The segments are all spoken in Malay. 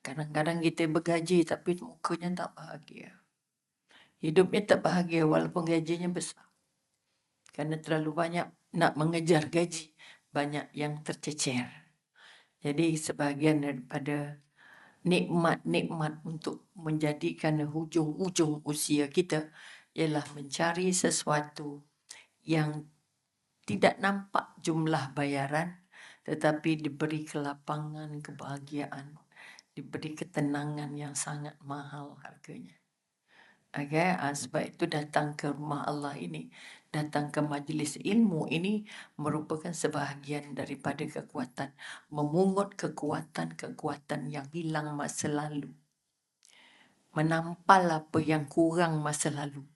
Kadang-kadang kita bergaji tapi mukanya tak bahagia. Hidupnya tak bahagia walaupun gajinya besar. Karena terlalu banyak nak mengejar gaji. Banyak yang tercecer. Jadi sebahagian daripada nikmat-nikmat untuk menjadikan hujung-hujung usia kita ialah mencari sesuatu yang tidak nampak jumlah bayaran tetapi diberi kelapangan, kebahagiaan, diberi ketenangan yang sangat mahal harganya. Okay? Sebab itu datang ke rumah Allah ini, datang ke majlis ilmu ini merupakan sebahagian daripada kekuatan. Memungut kekuatan-kekuatan yang hilang masa lalu. Menampal apa yang kurang masa lalu.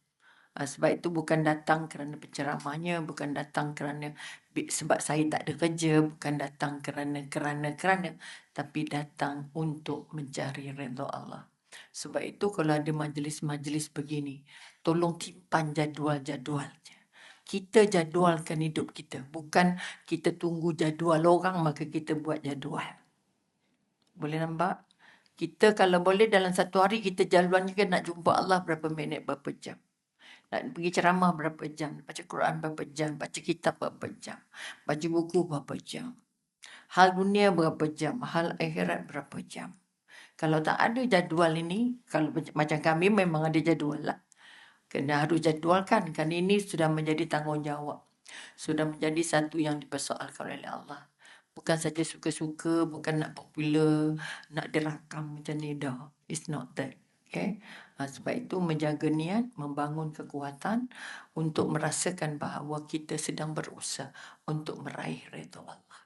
Sebab itu bukan datang kerana penceramahnya, bukan datang kerana sebab saya tak ada kerja, bukan datang kerana, tapi datang untuk mencari redha Allah. Sebab itu kalau ada majlis-majlis begini, tolong timpan jadual-jadualnya. Kita jadualkan hidup kita, bukan kita tunggu jadual orang maka kita buat jadual. Boleh nampak? Kita kalau boleh dalam satu hari kita jadualnya nak jumpa Allah berapa minit, berapa jam. Nak pergi ceramah berapa jam, baca Quran berapa jam, baca kitab berapa jam, baca buku berapa jam. Hal dunia berapa jam, hal akhirat berapa jam. Kalau tak ada jadual ini, kalau macam kami memang ada jadual lah. Kena harus jadualkan, kan ini sudah menjadi tanggungjawab. Sudah menjadi satu yang dipersoalkan oleh Allah. Bukan saja suka-suka, bukan nak popular, nak dirakam macam ni dah. It's not that. Okay? Sebab itu menjaga niat, membangun kekuatan untuk merasakan bahawa kita sedang berusaha untuk meraih redha Allah.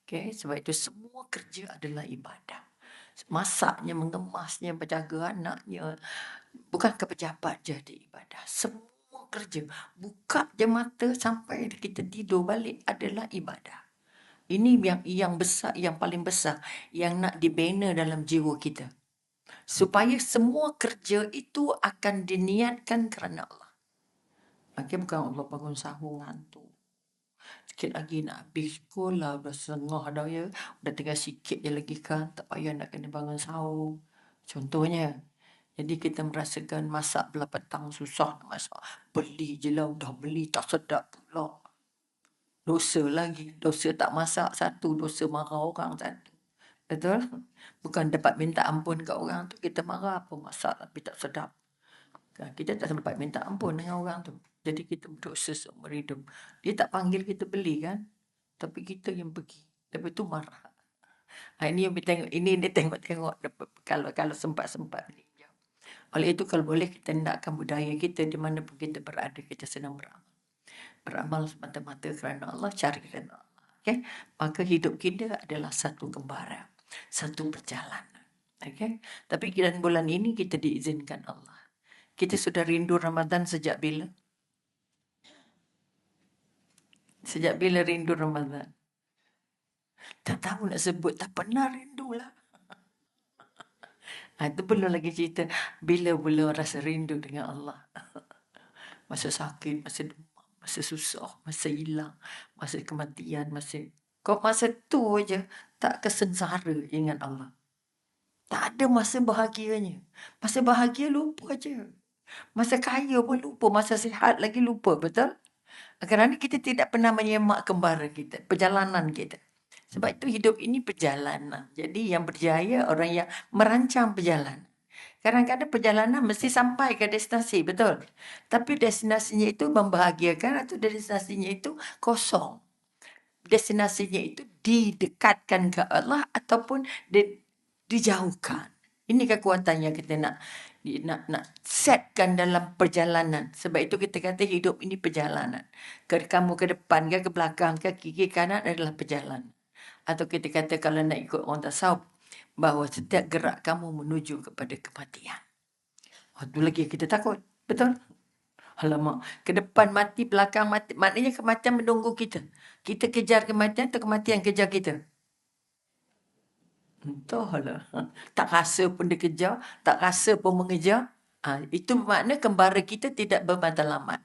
Okay? Sebab itu semua kerja adalah ibadah. Masaknya, mengemasnya, menjaga anaknya, bukan ke pejabat jadi ibadah. Semua kerja, buka je mata sampai kita tidur balik adalah ibadah. Ini yang besar, yang paling besar, yang nak dibina dalam jiwa kita. Supaya semua kerja itu akan diniatkan kerana Allah. Makin bukan Allah bangun sahur ngantuk. Sikit lagi nak habis sekolah, dah setengah dah ya. Dah tinggal sikit je lagi kan, tak payah nak kena bangun sahur. Contohnya. Jadi kita merasakan masak belah petang susah nak masak. Beli je lah, dah beli tak sedap pula. Dosa lagi, dosa tak masak satu, dosa marah orang satu. Betul? Bukan dapat minta ampun kat orang tu, kita marah apa masak tapi tak sedap. Kita tak sempat minta ampun dengan orang tu. Jadi kita berdosa seumur hidup. Dia tak panggil kita beli kan? Tapi kita yang pergi. Lepas tu marah. Ini yang tengok, ini dia tengok-tengok kalau sempat-sempat ni. Oleh itu kalau boleh kita hendakkan budaya kita di mana pun kita berada, kita senang beramal. Beramal semata-mata kerana Allah, cari kerana Allah. Okay? Maka hidup kita adalah satu kembaran, satu perjalanan. Okay? Tapi dalam bulan ini kita diizinkan Allah. Kita sudah rindu Ramadan sejak bila? Sejak bila rindu Ramadan? Tak tahu nak sebut, tak pernah rindu lah. Itu belum lagi cerita bila rasa rindu dengan Allah. Masa sakit, masa demam, masa susah, masa hilang, masa kematian, masa tu aja tak kesengsara ingat Allah. Tak ada masa bahagianya. Masa bahagia lupa aja. Masa kaya pun lupa, masa sihat lagi lupa, betul? Kerana kita tidak pernah menyemak kembara kita, perjalanan kita. Sebab itu hidup ini perjalanan. Jadi yang berjaya orang yang merancang perjalanan. Kadang-kadang perjalanan mesti sampai ke destinasi, betul? Tapi destinasinya itu membahagiakan atau destinasinya itu kosong. Destinasinya itu didekatkan ke Allah ataupun dijauhkan. Ini kekuatan yang kita nak setkan dalam perjalanan. Sebab itu kita kata hidup ini perjalanan. Kamu ke depan ke belakang ke kiri kanan adalah perjalanan. Atau kita kata kalau nak ikut orang tasawuf, bahawa setiap gerak kamu menuju kepada kematian. Itu lagi kita takut. Betul? Alamak, ke depan mati, belakang mati. Maknanya kematian menunggu kita. Kita kejar kematian atau kematian kejar kita? Entahlah. Tak rasa pun dia kejar, tak rasa pun mengejar. Itu makna kembara kita tidak bermatlamat.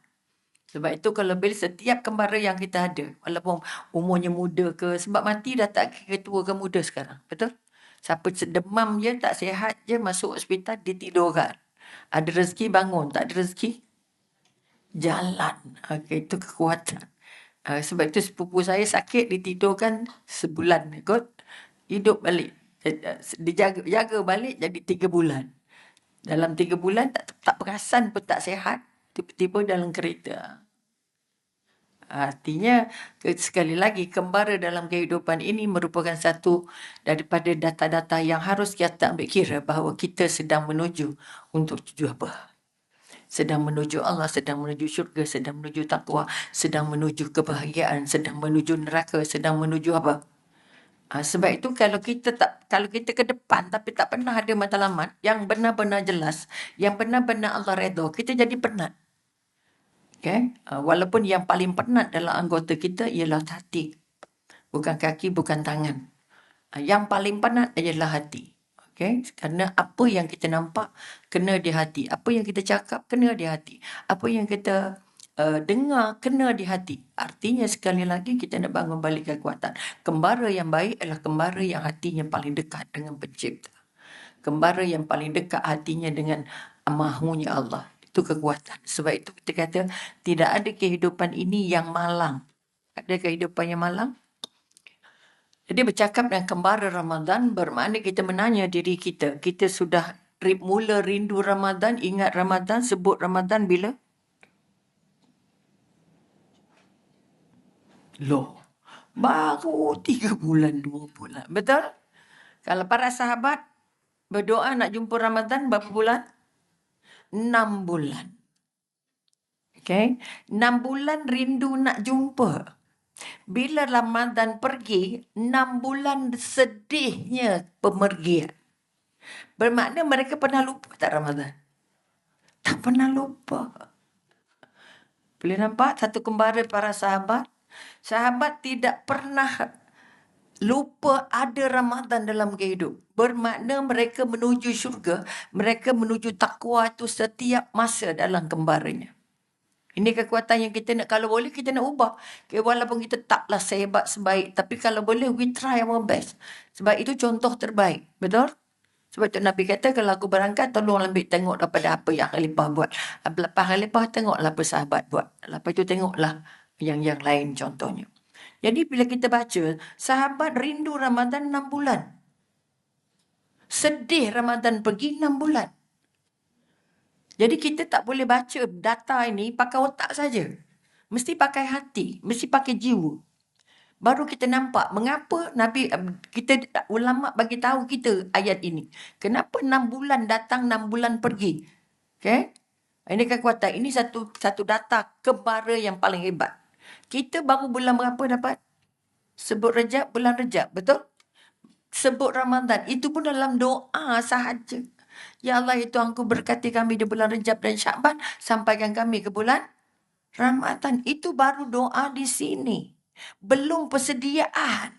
Sebab itu kalau bila setiap kembara yang kita ada, walaupun umurnya muda ke, sebab mati dah tak kira tua ke muda sekarang. Betul? Siapa demam je, tak sihat je, masuk hospital, ditidurkan. Ada rezeki bangun, tak ada rezeki jalan. Itu kekuatan. Sebab itu sepupu saya sakit, ditidurkan sebulan kot, hidup balik. Dijaga balik jadi 3 bulan. Dalam 3 bulan tak perasan pun tak sihat, tiba-tiba dalam kereta. Artinya, sekali lagi, kembara dalam kehidupan ini merupakan satu daripada data-data yang harus kita ambil kira bahawa kita sedang menuju untuk tujuan apa. Sedang menuju Allah, sedang menuju syurga, sedang menuju takwa, sedang menuju kebahagiaan, sedang menuju neraka, sedang menuju apa. Sebab itu kalau kita ke depan tapi tak pernah ada matlamat yang benar-benar jelas, yang benar-benar Allah redha, kita jadi penat. Okay? Walaupun yang paling penat dalam anggota kita ialah hati. Bukan kaki, bukan tangan. Yang paling penat adalah hati. Okay? Kerana apa yang kita nampak, kena di hati. Apa yang kita cakap, kena di hati. Apa yang kita dengar, kena di hati. Artinya sekali lagi kita nak bangun balik kekuatan. Kembara yang baik adalah kembara yang hatinya paling dekat dengan pencipta. Kembara yang paling dekat hatinya dengan mahunya Allah. Itu kekuatan. Sebab itu kita kata tidak ada kehidupan ini yang malang. Ada kehidupan yang malang? Jadi bercakap dengan kembara Ramadan bermakna kita menanya diri kita. Kita sudah mula rindu Ramadan, ingat Ramadan, sebut Ramadan bila? Loh, baru 3 bulan, 2 bulan. Betul? Kalau para sahabat berdoa nak jumpa Ramadan berapa bulan? 6 bulan. Okay? 6 bulan rindu nak jumpa. Bila Ramadan pergi, 6 bulan sedihnya pemergian. Bermakna mereka pernah lupa tak Ramadan? Tak pernah lupa. Boleh nampak satu kembara para sahabat? Sahabat tidak pernah lupa ada Ramadan dalam kehidupan. Bermakna mereka menuju syurga, mereka menuju takwa itu setiap masa dalam kembaranya. Ini kekuatan yang kita nak, kalau boleh kita nak ubah. Okay, walaupun kita taklah sehebat sebaik, tapi kalau boleh we try our best. Sebab itu contoh terbaik. Betul? Sebab itu Nabi kata kalau aku berangkat tolong ambil tengok daripada apa yang Khalifah buat. Lepas Khalifah tengoklah apa sahabat buat. Lepas itu tengoklah yang lain contohnya. Jadi bila kita baca, sahabat rindu Ramadan 6 bulan. Sedih Ramadan pergi 6 bulan. Jadi kita tak boleh baca data ini pakai otak saja. Mesti pakai hati, mesti pakai jiwa. Baru kita nampak mengapa Nabi kita ulama bagi tahu kita ayat ini. Kenapa 6 bulan datang, 6 bulan pergi? Okay? Ini kekuatan. Ini satu data kembara yang paling hebat. Kita baru bulan berapa dapat? Sebut Rejab, bulan Rejab, betul? Sebut Ramadan, itu pun dalam doa sahaja. Ya Allah, itu Engkau berkati kami di bulan Rejab dan Syakban, sampaikan kami ke bulan Ramadan. Itu baru doa di sini. Belum persediaan.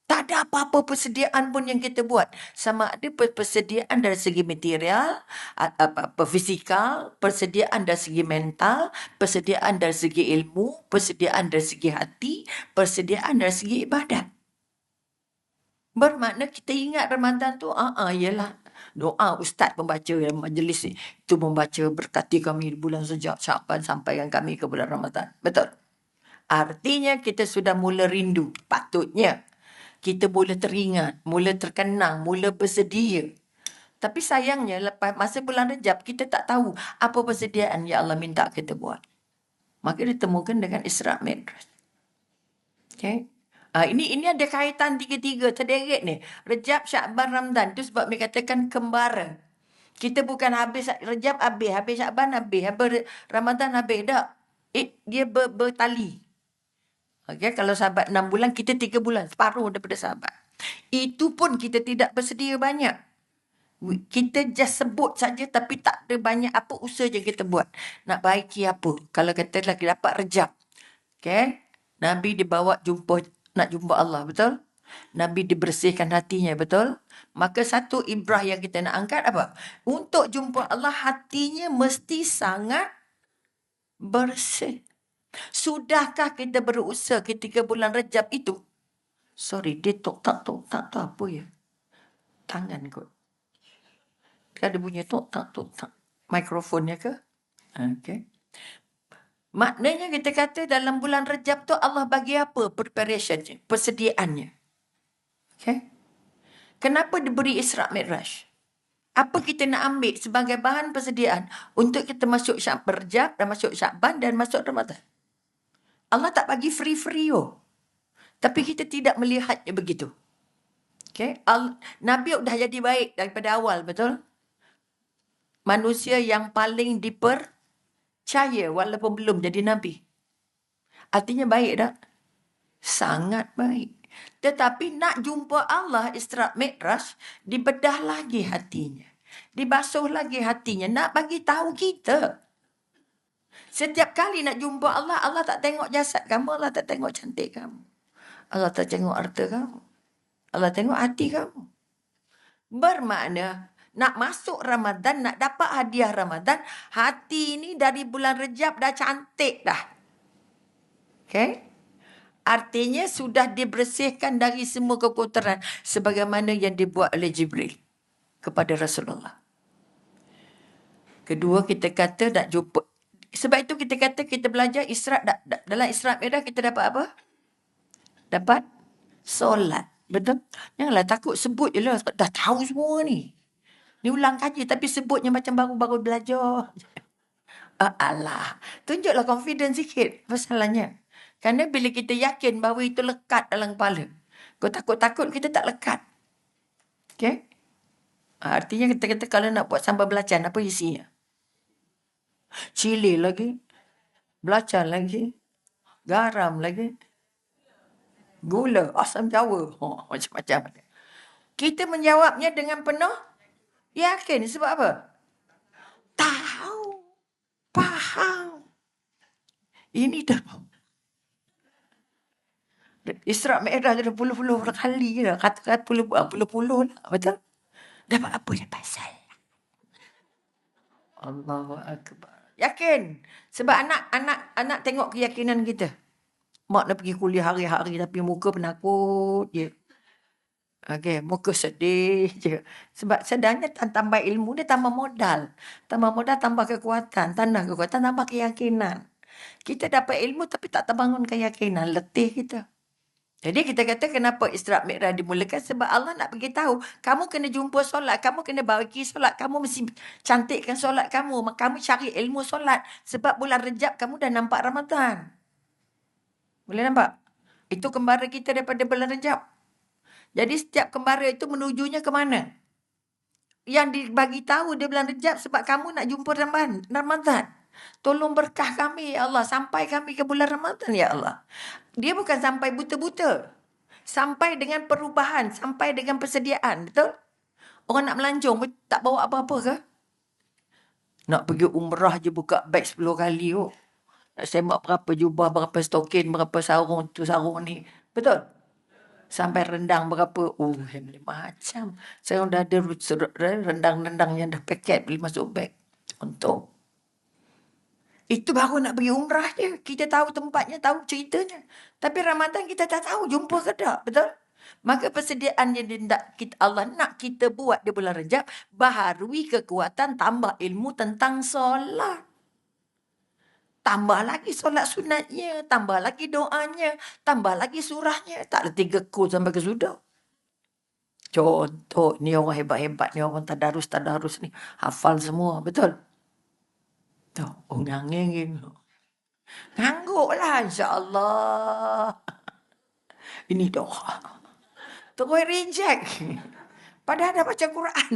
Tak ada apa-apa persediaan pun yang kita buat. Sama ada persediaan dari segi material, apa fizikal, persediaan dari segi mental, persediaan dari segi ilmu, persediaan dari segi hati, persediaan dari segi ibadat. Bermakna kita ingat Ramadan tu, ialah doa ustaz pembaca yang majlis ni. Itu membaca berkati kami di bulan Rejab, Syakban sampaikan kami ke bulan Ramadan. Betul? Artinya kita sudah mula rindu. Patutnya kita mula teringat, mula terkenang, mula bersedia. Tapi sayangnya lepas masa bulan Rejab kita tak tahu apa persediaan yang Allah minta kita buat. Maka ditemukan dengan Isra' Mi'raj. Okay? Ini ada kaitan tiga-tiga terderet ni. Rejab, Syakban, Ramadan. Itu sebab mereka katakan kembara. Kita bukan habis Rejab habis Syakban habis Ramadan habis. Tak. Dia bertali. Okay, kalau sahabat 6 bulan, kita 3 bulan. Separuh daripada sahabat. Itu pun kita tidak bersedia banyak. Kita just sebut saja tapi tak ada banyak apa usaha yang kita buat. Nak baiki apa. Kalau kata lagi dapat Rejab. Okay. Nabi dibawa nak jumpa Allah, betul? Nabi dibersihkan hatinya, betul? Maka satu ibrah yang kita nak angkat apa? Untuk jumpa Allah, hatinya mesti sangat bersih. Sudahkah kita berusaha ketika bulan Rejab itu? Sorry, dia tak tu apa ya? tangan kot. Ada bunyi tok tak. Mikrofonnya ke? Okay. Maknanya kita kata dalam bulan Rejab tu Allah bagi apa preparation, persediaannya. Okay. Kenapa diberi Isra' Mi'raj? Apa kita nak ambil sebagai bahan persediaan untuk kita masuk Rejab dan masuk Syakban dan masuk Ramadan? Allah tak bagi free-free tapi kita tidak melihatnya begitu. Okay. Nabi dah jadi baik daripada awal, betul? Manusia yang paling dipercaya walaupun belum jadi Nabi. Artinya baik tak? Sangat baik. Tetapi nak jumpa Allah Isra' Mi'raj, dibedah lagi hatinya. Dibasuh lagi hatinya. Nak bagi tahu kita. Setiap kali nak jumpa Allah, Allah tak tengok jasad kamu, Allah tak tengok cantik kamu. Allah tak tengok harta kamu. Allah tengok hati kamu. Bermakna, nak masuk Ramadan, nak dapat hadiah Ramadan, hati ini dari bulan Rejab dah cantik dah. Okay? Artinya sudah dibersihkan dari semua kekotoran sebagaimana yang dibuat oleh Jibril kepada Rasulullah. Kedua, kita kata nak jumpa. Sebab itu kita kata kita belajar dalam Isra' Mi'raj kita dapat apa? Dapat solat. Betul? Janganlah takut, sebut je lah. Dah tahu semua ni. Ni ulang kaji tapi sebutnya macam baru-baru belajar. Alah. Tunjuklah confidence sikit masalahnya. Kerana bila kita yakin bahawa itu lekat dalam kepala. Kau takut-takut, kita tak lekat. Okay? Artinya kita kata kalau nak buat sambal belacan, apa isinya? Cili lagi. Belacan lagi. Garam lagi. Gula. Asam Jawa. Macam-macam. Kita menjawabnya dengan penuh yakin. Sebab apa? Tahu. Faham. Ini dah. Isra' Mi'raj ada puluh-puluh kali je lah. Kata-kata puluh-puluh lah. Betul? Dapat apa dia pasal? Allahu Akbar. Yakin. Sebab anak tengok keyakinan kita. Mak nak pergi kuliah hari-hari tapi muka penakut je. Okay, muka sedih je. Sebab sebenarnya tambah ilmu dia tambah modal. Tambah modal tambah kekuatan. Tambah kekuatan tambah keyakinan. Kita dapat ilmu tapi tak terbangun keyakinan. Letih kita. Jadi kita kata kenapa Isra' Mi'raj dimulakan? Sebab Allah nak bagi tahu, kamu kena jumpa solat, kamu kena bagi solat, kamu mesti cantikkan solat kamu, kamu cari ilmu solat. Sebab bulan Rejab kamu dah nampak Ramadan. Boleh nampak? Itu kembara kita daripada bulan Rejab. Jadi setiap kembara itu menujunya ke mana? Yang dibagi tahu di bulan Rejab sebab kamu nak jumpa Ramadan. Tolong berkah kami ya Allah, sampai kami ke bulan Ramadan ya Allah. Dia bukan sampai buta-buta. Sampai dengan perubahan. Sampai dengan persediaan. Betul? Orang nak melancong tak bawa apa-apa ke? Nak pergi umrah je buka beg 10 kali. Nak semak berapa jubah, berapa stokin, berapa sarung tu sarung ni. Betul? Sampai rendang berapa. Macam. Sekarang dah ada rendang-rendang yang dah paket boleh masuk beg. Untuk. Itu baru nak pergi umrah je. Kita tahu tempatnya, tahu ceritanya. Tapi Ramadan kita tak tahu jumpa ke tak. Betul? Maka persediaan yang Allah nak kita buat di bulan Rejab, baharui kekuatan, tambah ilmu tentang solat. Tambah lagi solat sunatnya, tambah lagi doanya, tambah lagi surahnya. Tak ada 3 kurs sampai ke sudah. Contoh, ni orang hebat-hebat, ni orang tadarus ni. Hafal semua, betul? Tuh, ngangin. Ngangguk lah, insyaAllah. Ini doa. Terus reject. Padahal dah baca Quran.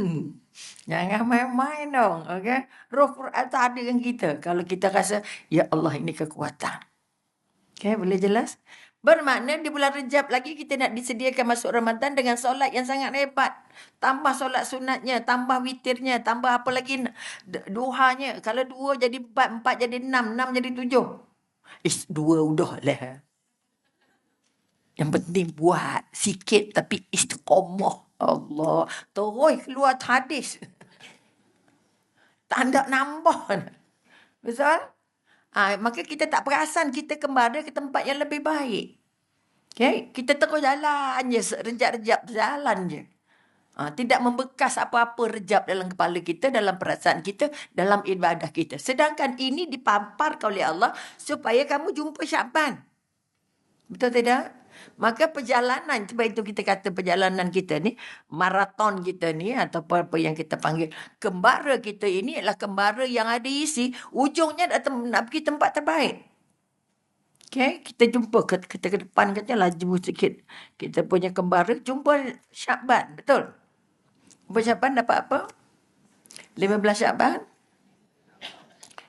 Jangan main-main dong. Okay? Roh Quran tak ada dengan kita. Kalau kita rasa, ya Allah ini kekuatan. Okay, boleh jelas? Bermakna di bulan Rejab lagi kita nak disediakan masuk Ramadan dengan solat yang sangat hebat. Tambah solat sunatnya, tambah witirnya, tambah apa lagi duhanya. Kalau 2 jadi 4, 4 jadi 6, 6 jadi 7. 2 udah lah. Yang penting buat sikit tapi istiqomah. Allah. Terus keluar hadis. Tak ada nambah. Betul? Maka kita tak perasan kita kembali ke tempat yang lebih baik. Okay? Kita terus jalan je. Rejap-rejap jalan je. Tidak membekas apa-apa Rejab dalam kepala kita, dalam perasaan kita, dalam ibadah kita. Sedangkan ini dipamparkan oleh Allah supaya kamu jumpa Syaban. Betul tidak? Maka perjalanan, sebab itu kita kata perjalanan kita ni, maraton kita ni, atau apa yang kita panggil, kembara kita ini adalah kembara yang ada isi, ujungnya nak pergi tempat terbaik. Okay, kita jumpa, kita ke depan katanya laju sikit. Kita punya kembara, jumpa Syaban, betul? Jumpa Syaban dapat apa? 15 Syaban?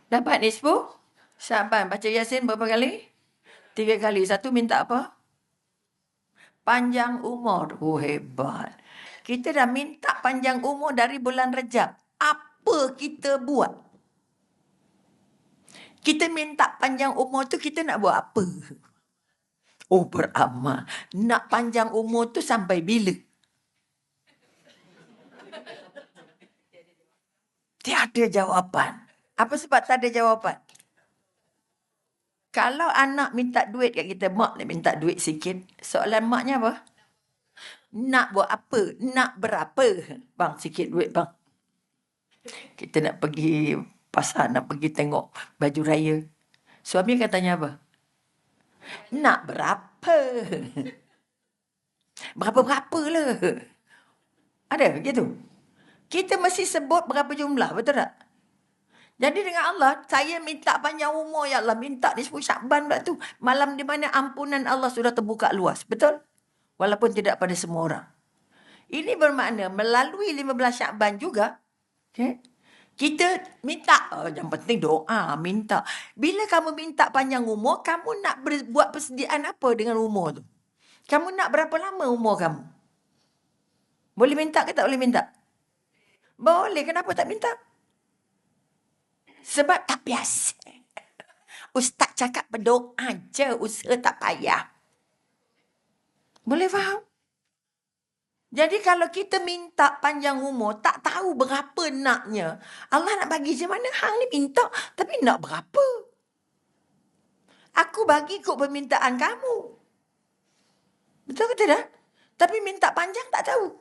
Dapat nisfu? Syaban, baca Yasin berapa kali? 3 kali. Satu minta apa? Panjang umur. Oh, hebat. Kita dah minta panjang umur dari bulan Rejab. Apa kita buat? Kita minta panjang umur tu kita nak buat apa? Oh, beramal. Nak panjang umur tu sampai bila? Tiada jawapan. Apa sebab tak ada jawapan? Kalau anak minta duit kat kita, mak nak minta duit sikit. Soalan maknya apa? Nak buat apa? Nak berapa? Bang, sikit duit bang. Kita nak pergi pasar, nak pergi tengok baju raya. Suami katanya apa? Nak berapa? Berapa-berapa lah. Ada gitu. Kita mesti sebut berapa jumlah, betul tak? Jadi dengan Allah, saya minta panjang umur ya Allah. Minta di 10 Syakban pula tu. Malam di mana ampunan Allah sudah terbuka luas. Betul? Walaupun tidak pada semua orang. Ini bermakna melalui 15 Syakban juga. Okay? Kita minta. Yang penting doa, minta. Bila kamu minta panjang umur, kamu nak buat persediaan apa dengan umur tu? Kamu nak berapa lama umur kamu? Boleh minta ke tak boleh minta? Boleh. Kenapa tak minta? Sebab tak biasa. Ustaz cakap berdoa je, usaha tak payah. Boleh faham? Jadi kalau kita minta panjang umur, tak tahu berapa naknya. Allah nak bagi macam mana? Hang ni minta, tapi nak berapa? Aku bagi ikut permintaan kamu. Betul ke tidak? Tapi minta panjang tak tahu.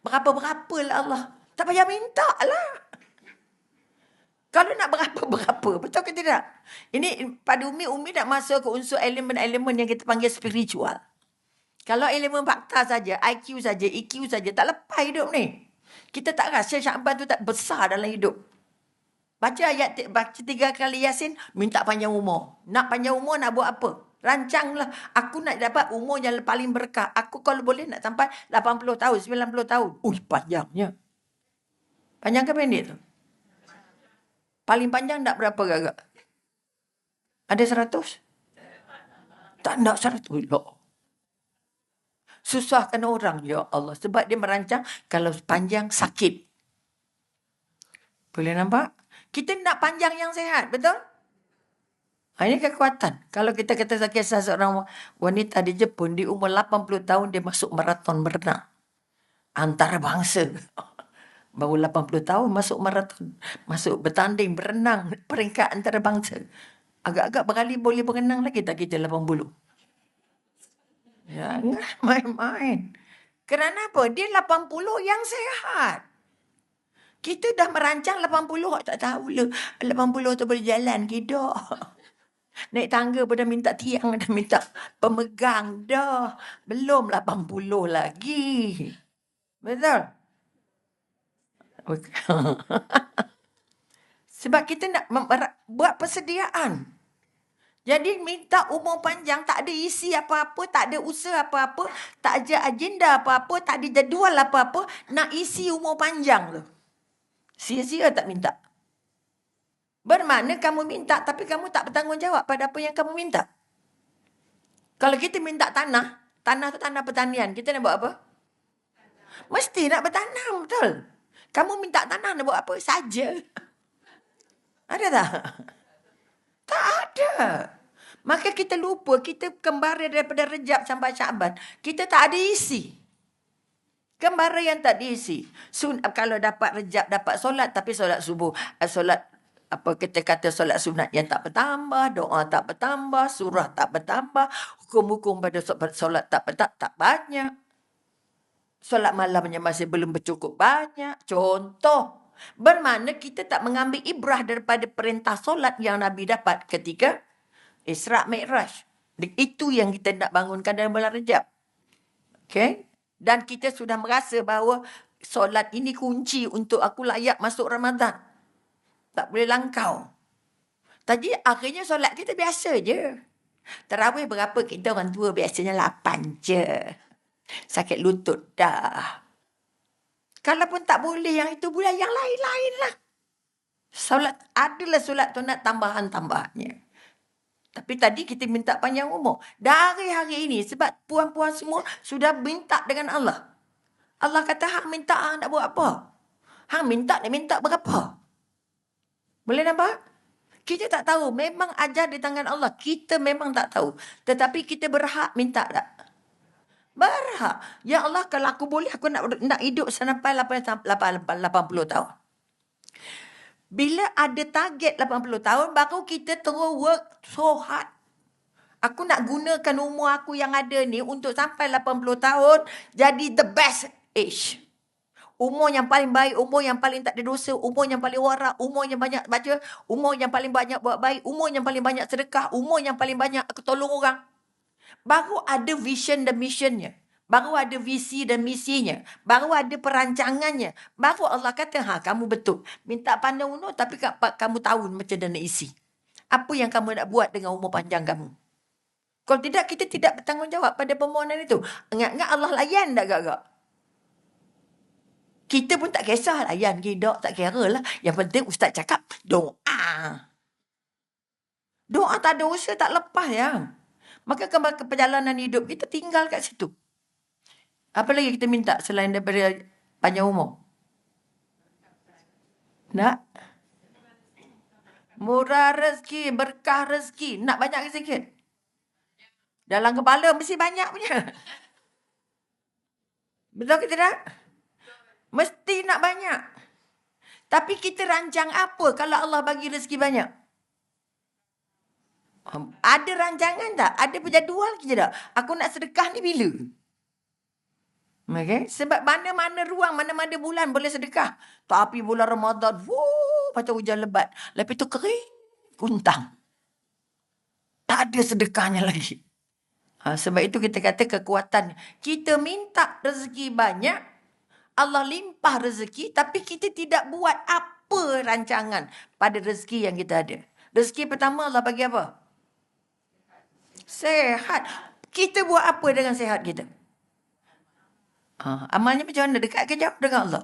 Berapa-berapa lah Allah. Tak payah minta lah. Kalau nak berapa-berapa, betul ke tidak? Ini pada Umi nak masuk ke unsur elemen-elemen yang kita panggil spiritual. Kalau elemen fakta saja, IQ saja, EQ saja, tak lepas hidup ni. Kita tak rasa Syakban tu tak besar dalam hidup. Baca 3 kali Yasin, minta panjang umur. Nak panjang umur nak buat apa? Rancanglah. Aku nak dapat umur yang paling berkah. Aku kalau boleh nak sampai 80 tahun, 90 tahun. Panjangnya. Panjang ke pendek tu? Paling panjang tak berapa gagak? Ada 100? Tak nak 100. Allah. Susahkan orang, ya Allah. Sebab dia merancang kalau panjang sakit. Boleh nampak? Kita nak panjang yang sehat, betul? Ini kekuatan. Kalau kita kata kisah seorang wanita di Jepun, di umur 80 tahun dia masuk maraton berenang. Antarabangsa. Baru 80 tahun masuk maraton. Masuk bertanding, berenang, peringkat antarabangsa. Agak-agak berkali boleh berenang lagi tak kita 80. Jangan main-main. Kerana apa? Dia 80 yang sehat. Kita dah merancang 80, tak tahu lah. 80 tu boleh jalan ke dah. Naik tangga pun dah minta tiang, dah minta pemegang dah. Belum 80 lagi. Betul? Sebab kita nak buat persediaan. Jadi minta umur panjang, tak ada isi apa-apa, tak ada usaha apa-apa, tak ada agenda apa-apa, tak ada jadual apa-apa, nak isi umur panjang tu. Sia-sia tak minta. Bermakna kamu minta, tapi kamu tak bertanggungjawab pada apa yang kamu minta. Kalau kita minta tanah tu tanah pertanian, kita nak buat apa? Mesti nak bertanam, betul? Kamu minta tanah nak buat apa? Saja. Ada tak? Tak ada. Maka kita lupa, kita kembara daripada Rejab sampai Syaban. Kita tak ada isi. Kembara yang tak diisi. Kalau dapat Rejab, dapat solat, tapi solat subuh. Solat, apa kita kata solat sunat yang tak bertambah, doa tak bertambah, surah tak bertambah, hukum-hukum pada solat tak banyak. Solat malamnya masih belum bercukup banyak. Contoh. Bermakna kita tak mengambil ibrah daripada perintah solat yang Nabi dapat ketika Isra' Mi'raj. Itu yang kita nak bangunkan dalam bulan Rejab. Okay? Dan kita sudah merasa bahawa solat ini kunci untuk aku layak masuk Ramadan. Tak boleh langkau. Tadi akhirnya solat kita biasa je. Tarawih berapa kita orang tua biasanya 8 je. Sakit lutut dah. Kalaupun tak boleh yang itu boleh yang lain-lain lah. Solat adalah solat sunat tambahan-tambahannya. Tapi tadi kita minta panjang umur. Dari hari ini sebab puan-puan semua sudah minta dengan Allah. Allah kata hang minta hang nak buat apa? Hang minta nak minta berapa? Boleh nampak? Kita tak tahu. Memang ajar di tangan Allah. Kita memang tak tahu. Tetapi kita berhak minta tak? Berhak. Ya Allah, kalau aku boleh, aku nak hidup sampai 80 tahun. Bila ada target 80 tahun, baru kita terus work so hard. Aku nak gunakan umur aku yang ada ni untuk sampai 80 tahun jadi the best age. Umur yang paling baik, umur yang paling tak ada dosa, umur yang paling warak, umur yang banyak baca, umur yang paling banyak buat baik, umur yang paling banyak sedekah, umur yang paling banyak aku tolong orang. Baru ada vision dan missionnya. Baru ada visi dan misinya. Baru ada perancangannya. Baru Allah kata, kamu betul. Minta pandang umur tapi kamu tahu macam mana nak isi. Apa yang kamu nak buat dengan umur panjang kamu? Kalau tidak, kita tidak bertanggungjawab pada permohonan itu. Ingat-ingat Allah layan tak agak-agak? Kita pun tak kisah layan kita, tak kira lah. Yang penting ustaz cakap, doa. Doa tak ada usaha, tak lepas ya. Maka ke perjalanan hidup kita tinggal kat situ. Apa lagi kita minta selain daripada panjang umur? Nak? Murah rezeki, berkah rezeki. Nak banyak ke sikit? Dalam kepala mesti banyak punya. Betul ke tidak? Mesti nak banyak. Tapi kita rancang apa kalau Allah bagi rezeki banyak? Ada rancangan tak? Ada berjadual ke tak? Aku nak sedekah ni bila? Okay? Sebab mana-mana ruang, mana-mana bulan boleh sedekah. Tapi bulan Ramadan, macam hujan lebat. Lepas tu kering, kuntang. Tak ada sedekahnya lagi. Sebab itu kita kata kekuatan. Kita minta rezeki banyak, Allah limpah rezeki, tapi kita tidak buat apa rancangan pada rezeki yang kita ada. Rezeki pertama Allah bagi apa? Sehat. Kita buat apa dengan sehat kita? Amalnya macam mana? Dekat ke jauh dengan Allah?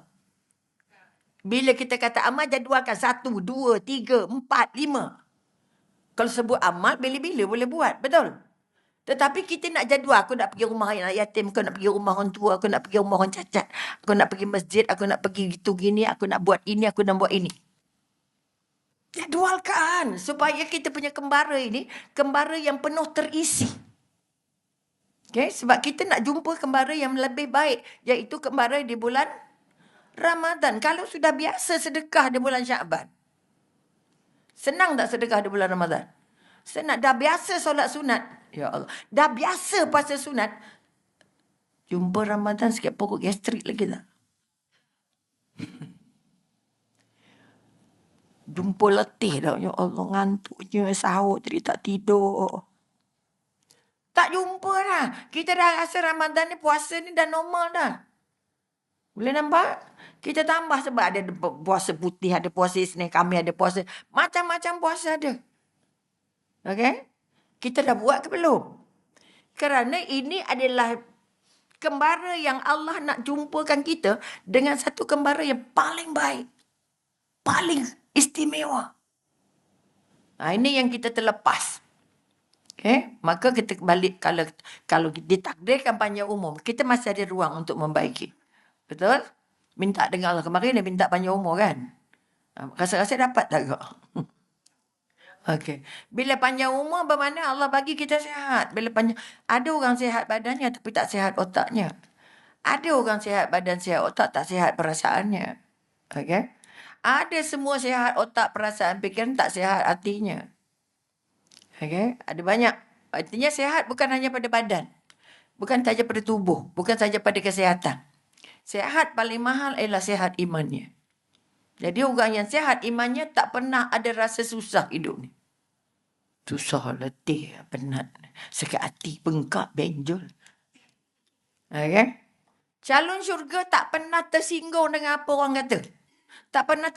Bila kita kata amal, jadualkan 1, 2, 3, 4, 5. Kalau sebut amal, bila-bila boleh buat. Betul? Tetapi kita nak jadual. Aku nak pergi rumah anak yatim. Aku nak pergi rumah orang tua. Aku nak pergi rumah orang cacat. Aku nak pergi masjid. Aku nak pergi gitu gini. Aku nak buat ini. Aku nak buat ini. Jadualkan. Supaya kita punya kembara ini, kembara yang penuh terisi. Okay? Sebab kita nak jumpa kembara yang lebih baik. Iaitu kembara di bulan Ramadan. Kalau sudah biasa sedekah di bulan Syaban. Senang tak sedekah di bulan Ramadan? Senang. Dah biasa solat sunat. Ya Allah. Dah biasa puasa sunat. Jumpa Ramadan sikit pokok gastrik lagi tak? Jumpa letih dah. Ya Allah, ngantuknya sahur tadi tak tidur. Tak jumpa dah. Kita dah rasa Ramadan ni puasa ni dah normal dah. Boleh nampak? Kita tambah sebab ada puasa putih, ada puasa Isnin, kami ada puasa. Macam-macam puasa ada. Okay? Kita dah buat ke belum? Kerana ini adalah kembara yang Allah nak jumpakan kita dengan satu kembara yang paling baik. Paling istimewa. Ini yang kita terlepas. Okay? Maka kita balik, kalau ditakdirkan panjang umur, kita masih ada ruang untuk membaiki. Betul? Minta dengan Allah. Kemarin dia minta panjang umur kan? Rasa-rasa dapat tak kau? Okey. Bila panjang umur bermakna Allah bagi kita sihat. Bila panjang, ada orang sihat badannya tapi tak sihat otaknya. Ada orang sihat badan, sihat otak, tak sihat perasaannya. Okey. Ada semua sihat otak, perasaan, fikiran, tak sihat hatinya. Okey. Ada banyak. Artinya sihat bukan hanya pada badan. Bukan saja pada tubuh, bukan saja pada kesihatan. Sehat paling mahal ialah sehat imannya. Jadi orang yang sehat imannya tak pernah ada rasa susah hidup ni. Susah, letih, penat. Sakit hati, bengkak, benjol. Okay? Calon syurga tak pernah tersinggung dengan apa orang kata. Tak pernah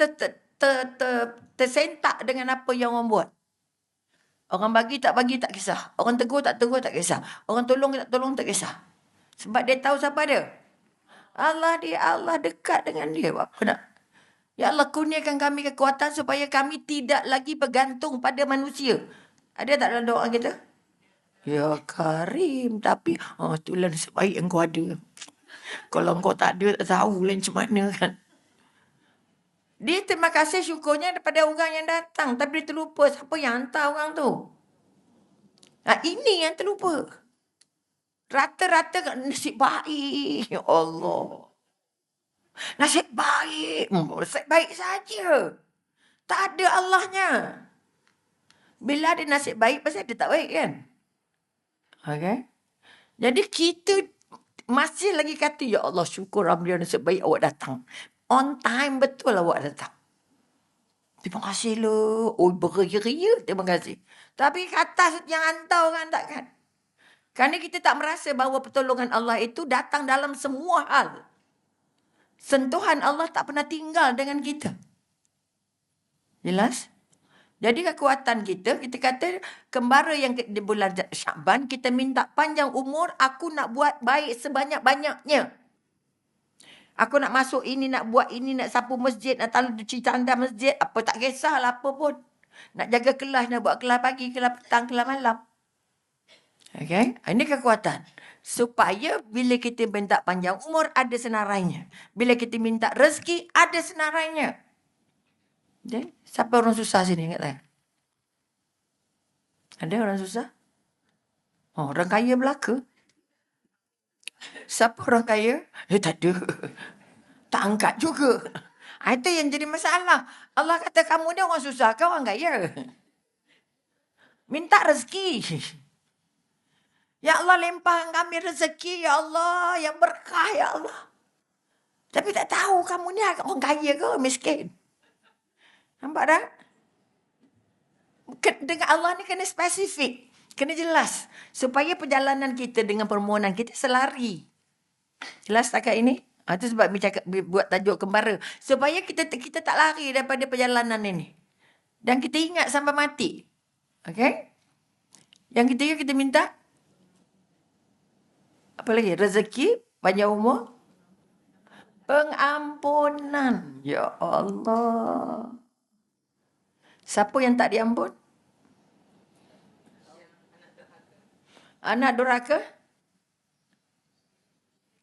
tersentak dengan apa yang orang buat. Orang bagi tak kisah. Orang tegur tak kisah. Orang tolong tak kisah. Sebab dia tahu siapa dia. Allah dekat dengan dia. Apa nak? Ya Allah, kurniakan kami kekuatan supaya kami tidak lagi bergantung pada manusia. Ada tak dalam doa kita? Ya Karim, tapi itulah nasib baik yang kau ada. Kalau kau tak ada, tak tahu lah macam mana kan. Dia terima kasih syukurnya daripada orang yang datang. Tapi dia terlupa siapa yang hantar orang tu. Ini yang terlupa. Rata-rata nasib baik. Ya Allah. Nasib baik. Nasib baik saja. Tak ada Allahnya. Bila ada nasib baik, pasti ada tak baik kan? Okay. Jadi kita masih lagi kata, ya Allah syukur Alhamdulillah nasib baik awak datang. On time betul awak datang. Terima kasih lo. Oh, beria-ria terima kasih. Tapi kata yang hantar orang takkan. Kerana kita tak merasa bahawa pertolongan Allah itu datang dalam semua hal. Sentuhan Allah tak pernah tinggal dengan kita. Jelas? Jadi kekuatan kita kata kembara yang di bulan Syakban, kita minta panjang umur, aku nak buat baik sebanyak-banyaknya. Aku nak masuk ini, nak buat ini, nak sapu masjid, nak cuci tanda masjid, apa tak kisahlah apa pun. Nak jaga kelas, nak buat kelas pagi, kelas petang, kelas malam. Okay? Ini kekuatan. Supaya bila kita minta panjang umur, ada senarainya. Bila kita minta rezeki, ada senarainya. Okay? Siapa orang susah sini? Ingat tak? Ada orang susah? Orang kaya belaka. Siapa orang kaya? Tak ada. Tak angkat juga. Itu yang jadi masalah. Allah kata kamu ni orang susah, kau orang kaya. Minta rezeki. Ya Allah limpahkan kami rezeki, ya Allah, yang berkah, ya Allah. Tapi tak tahu kamu ni orang kaya ke miskin. Nampak tak? Dengan Allah ni kena spesifik. Kena jelas. Supaya perjalanan kita dengan permohonan kita selari. Jelas takat ini? Itu sebab buat tajuk kembara. Supaya kita tak lari daripada perjalanan ini. Dan kita ingat sampai mati. Okay? Yang ketiga kita minta. Apa lagi? Rezeki, panjang umur. Pengampunan. Ya Allah. Siapa yang tak diampun? Anak durhaka?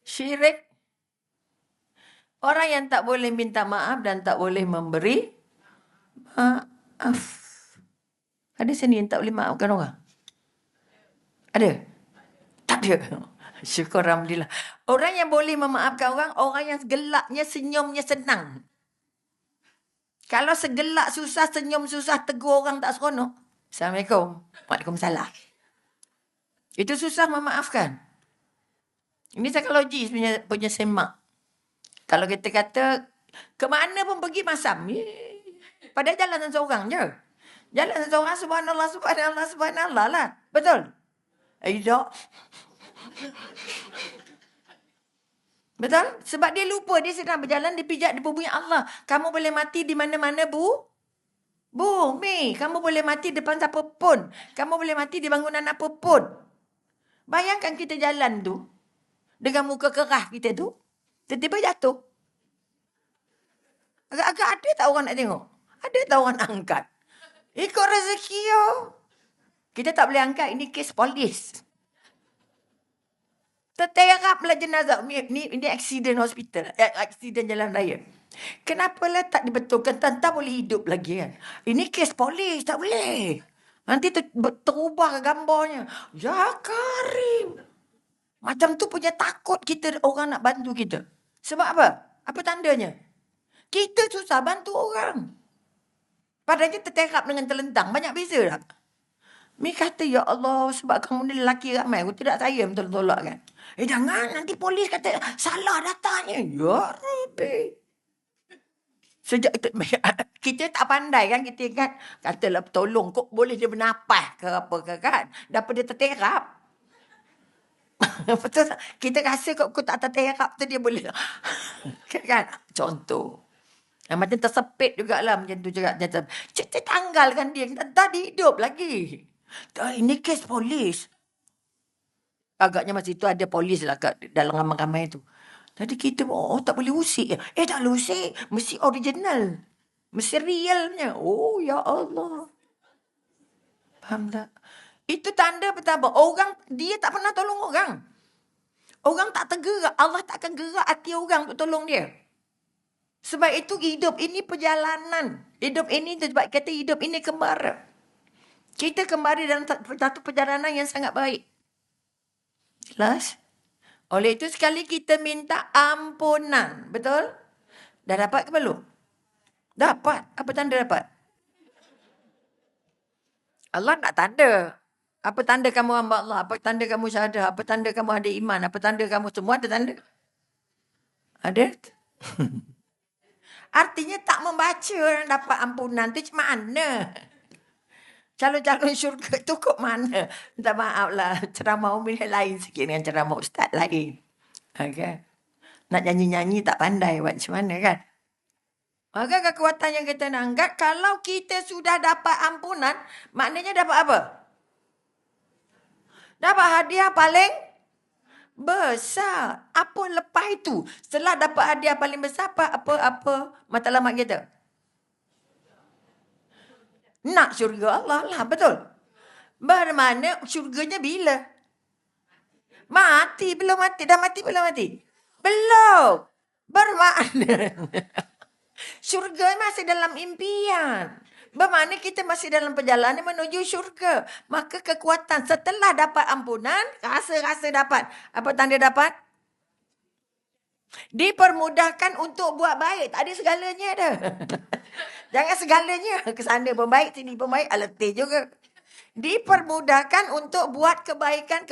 Syirik? Orang yang tak boleh minta maaf dan tak boleh memberi maaf. Ada sini yang tak boleh maafkan orang? Ada? Tak ada. Syukur Alhamdulillah. Orang yang boleh memaafkan orang yang gelaknya, senyumnya senang. Kalau segelak susah, senyum susah, tegur orang tak seronok. Assalamualaikum. Waalaikumsalam. Itu susah memaafkan. Ini psikologi punya semak. Kalau kita kata, ke mana pun pergi masam. Pada jalan seorang je. Jalan seorang, subhanallah, subhanallah, subhanallah lah. Betul? Tak. Betul? Sebab dia lupa, dia sedang berjalan, dia pijak di bumi Allah. Kamu boleh mati di mana-mana, bumi. Kamu boleh mati depan siapa pun. Kamu boleh mati di bangunan apa pun. Bayangkan kita jalan tu, dengan muka kerah kita tu, tiba-tiba jatuh. Agak-agak ada tak orang nak tengok? Ada tak orang nak angkat? Ikut rezeki yo. Kita tak boleh angkat, ini kes polis. Terteraplah jenazah. Ini aksiden hospital. Aksiden jalan raya. Kenapalah tak dibetulkan? Tentang boleh hidup lagi kan? Ini kes polis, tak boleh. Nanti terubah gambarnya. Ya Karim. Macam tu punya takut kita orang nak bantu kita. Sebab apa? Apa tandanya? Kita susah bantu orang. Padahal terterap dengan terlentang. Banyak beza tak? Mi kata, ya Allah, sebab kamu ni lelaki ramai, aku tidak sayang tolak kan. Jangan, nanti polis kata salah datanya. Ya Rabbi. Sejak itu, kita tak pandai kan, kita kan, katalah tolong, kok boleh dia bernafas ke apa ke kan. Dapat dia terterap. Betul tak? Kita rasa kok tak terterap tu dia boleh. Kan? Contoh. Macam tersepit jugalah macam tu juga. Kita tanggalkan dia. Tadi hidup lagi. Ini kes polis. Agaknya masa itu ada polis lah kat dalam ramai-ramai tu. Jadi kita tak boleh usik. Tak boleh usik. Mesti original. Mesti realnya. Oh ya Allah. Faham tak? Itu tanda pertama. Orang, dia tak pernah tolong orang. Orang tak tergerak. Allah tak akan gerak hati orang untuk tolong dia. Sebab itu hidup ini perjalanan. Hidup ini, sebab kata hidup ini kembara. Kita kembali dalam satu perjalanan yang sangat baik. Jelas? Oleh itu sekali kita minta ampunan. Betul? Dah dapat ke belum? Dapat. Apa tanda dapat? Allah nak tanda. Apa tanda kamu hamba Allah? Apa tanda kamu syahadah? Apa tanda kamu ada iman? Apa tanda kamu semua ada tanda? Ada? Artinya tak membaca orang dapat ampunan tu macam mana? Calon-calon syurga tu kok mana? Minta maaf lah. Ceramah Umi lain sikit dengan ceramah Ustaz lain. Okay. Nak nyanyi-nyanyi tak pandai buat macam mana kan? Maka kekuatan yang kita nak angkat, kalau kita sudah dapat ampunan, maknanya dapat apa? Dapat hadiah paling besar. Apa lepas itu? Setelah dapat hadiah paling besar, apa matlamat kita? Nak syurga Allah lah, betul? Bermakna syurganya bila? Mati, belum mati. Dah mati, belum mati? Belum. Bermakna syurga masih dalam impian. Bermakna kita masih dalam perjalanan menuju syurga. Maka kekuatan setelah dapat ampunan, rasa-rasa dapat. Apa tanda dapat? Dipermudahkan untuk buat baik. Tak ada segalanya dah. Jangan segalanya. Kesana pun baik, sini pun baik. Letih juga. Dipermudahkan untuk buat kebaikan.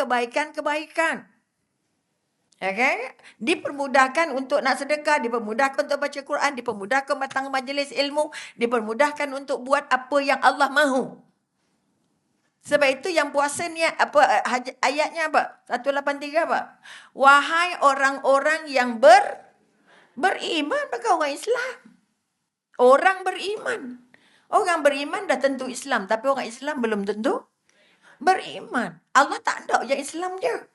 Okay? Dipermudahkan untuk nak sedekah, dipermudahkan untuk baca Quran, dipermudahkan datang majlis ilmu, dipermudahkan untuk buat apa yang Allah mahu. Sebab itu yang puasa ni ayatnya apa? 183 apa? Wahai orang-orang yang beriman, bukan orang Islam. Orang beriman. Orang beriman dah tentu Islam, tapi orang Islam belum tentu beriman. Allah tak ada yang Islam je.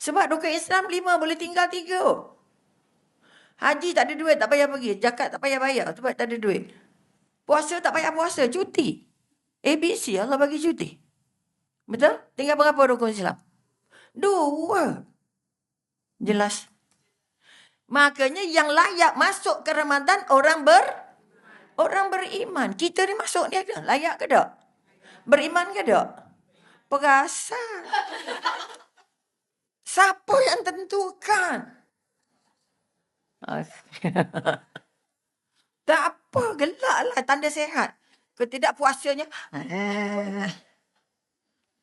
Sebab rukun Islam 5 boleh tinggal 3. Haji tak ada duit, tak payah pergi. Zakat tak payah bayar sebab tak ada duit. Puasa tak payah puasa, cuti. ABC Allah bagi cuti. Betul? Tinggal berapa rukun Islam? 2. Jelas. Makanya yang layak masuk ke Ramadan orang beriman. Kita ni masuk ni ada. Layak ke tak? Beriman ke tak? Perasan. Siapa yang tentukan? Tak apa, gelaklah tanda sehat. Ketidakpuasanya,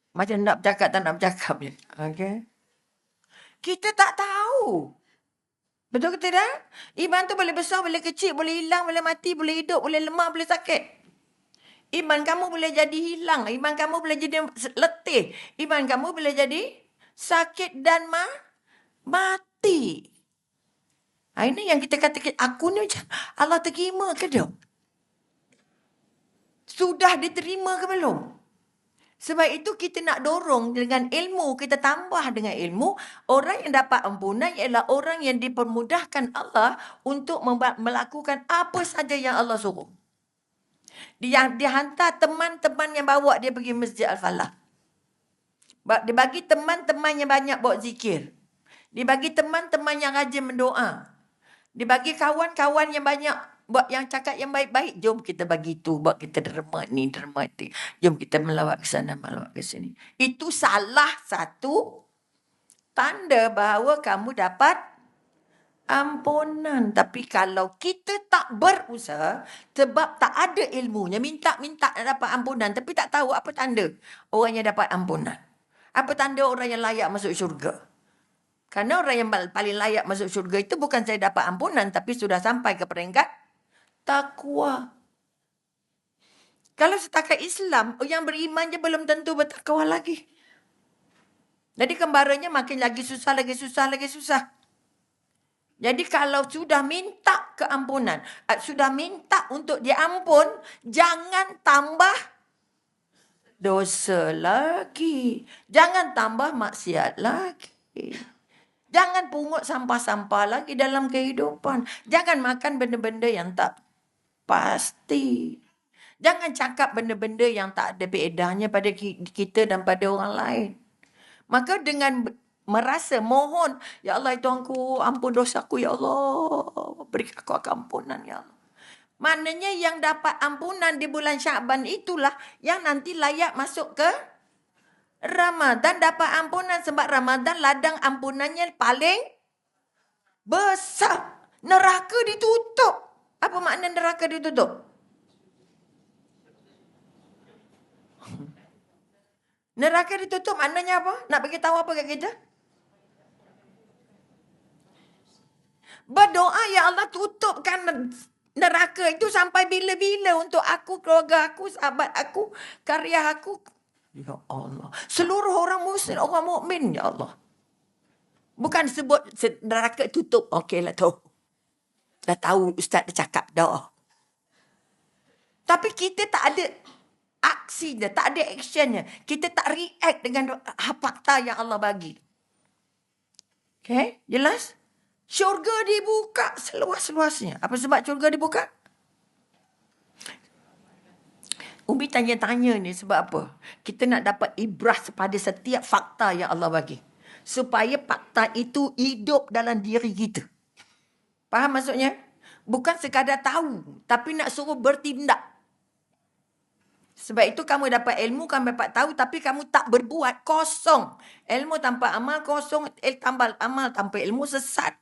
macam nak bercakap tak nak bercakap je. Okay? Kita tak tahu. Betul ke tidak? Iman tu boleh besar, boleh kecil, boleh hilang, boleh mati, boleh hidup, boleh lemah, boleh sakit. Iman kamu boleh jadi hilang. Iman kamu boleh jadi letih. Iman kamu boleh jadi sakit dan mati. Ini yang kita katakan, aku ni macam Allah terima ke tak? Sudah diterima ke belum? Sebab itu kita nak dorong dengan ilmu, kita tambah dengan ilmu. Orang yang dapat ampunan ialah orang yang dipermudahkan Allah untuk melakukan apa saja yang Allah suruh. Dia hantar teman-teman yang bawa dia pergi Masjid Al-Falah. Dia bagi teman-teman yang banyak buat zikir. Dia bagi teman-teman yang rajin mendoa. Dia bagi kawan-kawan yang banyak buat yang cakap yang baik-baik. Jom kita bagi tu, buat kita derma ni, derma tu. Jom kita melawat ke sana, melawat ke sini. Itu salah satu tanda bahawa kamu dapat ampunan. Tapi kalau kita tak berusaha, sebab tak ada ilmunya, minta-minta nak dapat ampunan, tapi tak tahu apa tanda orang yang dapat ampunan. Apa tanda orang yang layak masuk syurga. Karena orang yang paling layak masuk syurga itu bukan saya dapat ampunan, tapi sudah sampai ke peringkat takwa. Kalau setakat Islam, yang beriman je belum tentu bertakwa lagi. Jadi kembaranya makin lagi susah, lagi susah, lagi susah. Jadi kalau sudah minta keampunan, sudah minta untuk diampun, jangan tambah dosa lagi. Jangan tambah maksiat lagi. Jangan pungut sampah-sampah lagi dalam kehidupan. Jangan makan benda-benda yang tak pasti. Jangan cakap benda-benda yang tak ada faedahnya pada kita dan pada orang lain. Maka dengan merasa mohon, ya Allah Tuhanku, ampun dosaku ya Allah. Beri aku ampunan ya Allah. Maknanya yang dapat ampunan di bulan Syaban itulah yang nanti layak masuk ke Ramadan, dapat ampunan sebab Ramadan ladang ampunannya paling besar. Neraka ditutup. Apa makna neraka ditutup? Neraka ditutup maknanya apa? Nak bagi tahu apa kat kita? Berdoa, ya Allah tutupkan neraka itu sampai bila-bila untuk aku, keluarga aku, sahabat aku, karya aku. Ya Allah. Seluruh orang muslim, orang mukmin, ya Allah. Bukan sebut neraka tutup. Okeylah tu. Dah tahu Ustaz dah cakap dah. Tapi kita tak ada aksinya, tak ada actionnya. Kita tak react dengan fakta yang Allah bagi. Okay, jelas? Syurga dibuka seluas-luasnya. Apa sebab syurga dibuka? Umi tanya-tanya ni sebab apa? Kita nak dapat ibrah pada setiap fakta yang Allah bagi. Supaya fakta itu hidup dalam diri kita. Faham maksudnya? Bukan sekadar tahu, tapi nak suruh bertindak. Sebab itu kamu dapat ilmu, kamu dapat tahu, tapi kamu tak berbuat, kosong. Ilmu tanpa amal kosong, tambah amal tanpa ilmu sesat.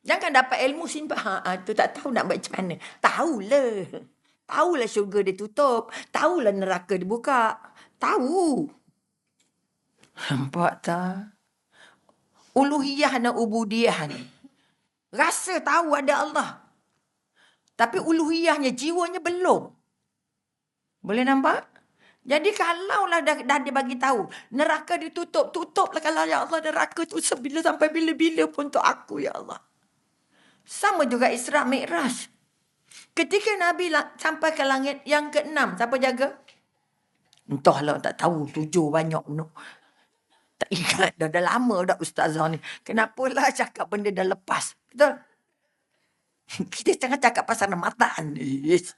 Jangan dapat ilmu simpan. Tu tak tahu nak buat macam mana. Tahulah. Tahulah syurga dia tutup. Tahulah neraka dibuka. Tahu. Nampak tak? Uluhiyah dan ubudiyah ni. Rasa tahu ada Allah. Tapi uluhiyahnya, jiwanya belum. Boleh nampak? Jadi kalaulah dah dia bagi tahu. Neraka ditutup. Tutuplah kalau ya Allah neraka tu sampai bila-bila pun untuk aku ya Allah. Sama juga Isra Mi'raj. Ketika Nabi sampai ke langit yang ke-6, siapa jaga? Entahlah, tak tahu. 7 banyak. No. Tak ingat dah lama dah ustazah ni. Kenapalah cakap benda dah lepas. Betul? Kita tengah cakap pasal Ramadan. Yes.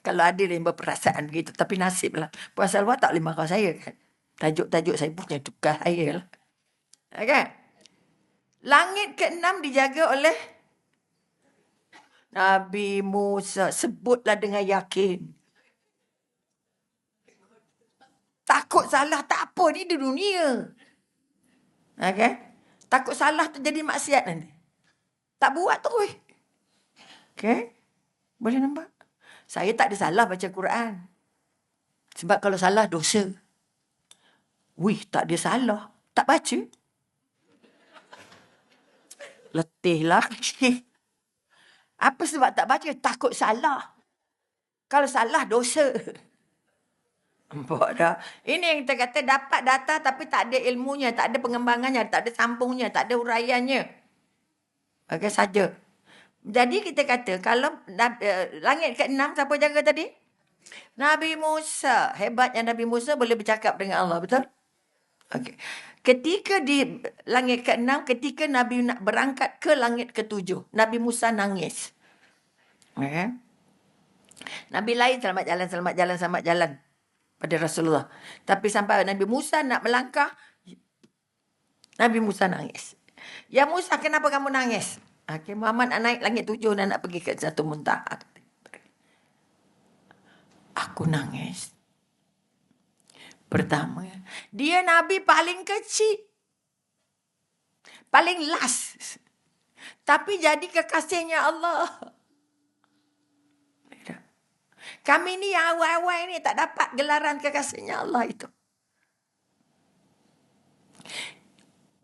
Kalau ada yang berperasaan begitu. Tapi nasib lah. Puasa luar tak boleh marah saya kan. Tajuk-tajuk saya punya tukar saya lah. Okay. Langit ke-6 dijaga oleh Nabi Musa. Sebutlah dengan yakin. Takut salah tak apa ni di dunia. Okay. Takut salah tu jadi maksiat nanti. Tak buat terus. Okay. Boleh nampak? Saya tak ada salah baca Quran. Sebab kalau salah dosa. Wih, tak ada salah. Tak baca. Letih lagi. Apa sebab tak baca? Takut salah. Kalau salah, dosa. Nampak dah. Ini yang kita kata dapat data tapi tak ada ilmunya, tak ada pengembangannya, tak ada sambungnya, tak ada uraiannya. Okey saja. Jadi kita kata kalau langit ke-6 siapa jaga tadi? Nabi Musa. Hebatnya Nabi Musa boleh bercakap dengan Allah, betul? Okey. Ketika di langit ke-6, ketika Nabi nak berangkat ke langit ke-7, Nabi Musa nangis. Okay. Nabi lain selamat jalan pada Rasulullah. Tapi sampai Nabi Musa nak melangkah, Nabi Musa nangis. Ya Musa, kenapa kamu nangis? Okay, Muhammad nak naik langit 7 dan nak pergi ke satu muntaha. Aku nangis. Pertama, dia Nabi paling kecil. Paling last. Tapi jadi kekasihnya Allah. Kami ni yang awal-awal ni tak dapat gelaran kekasihnya Allah itu.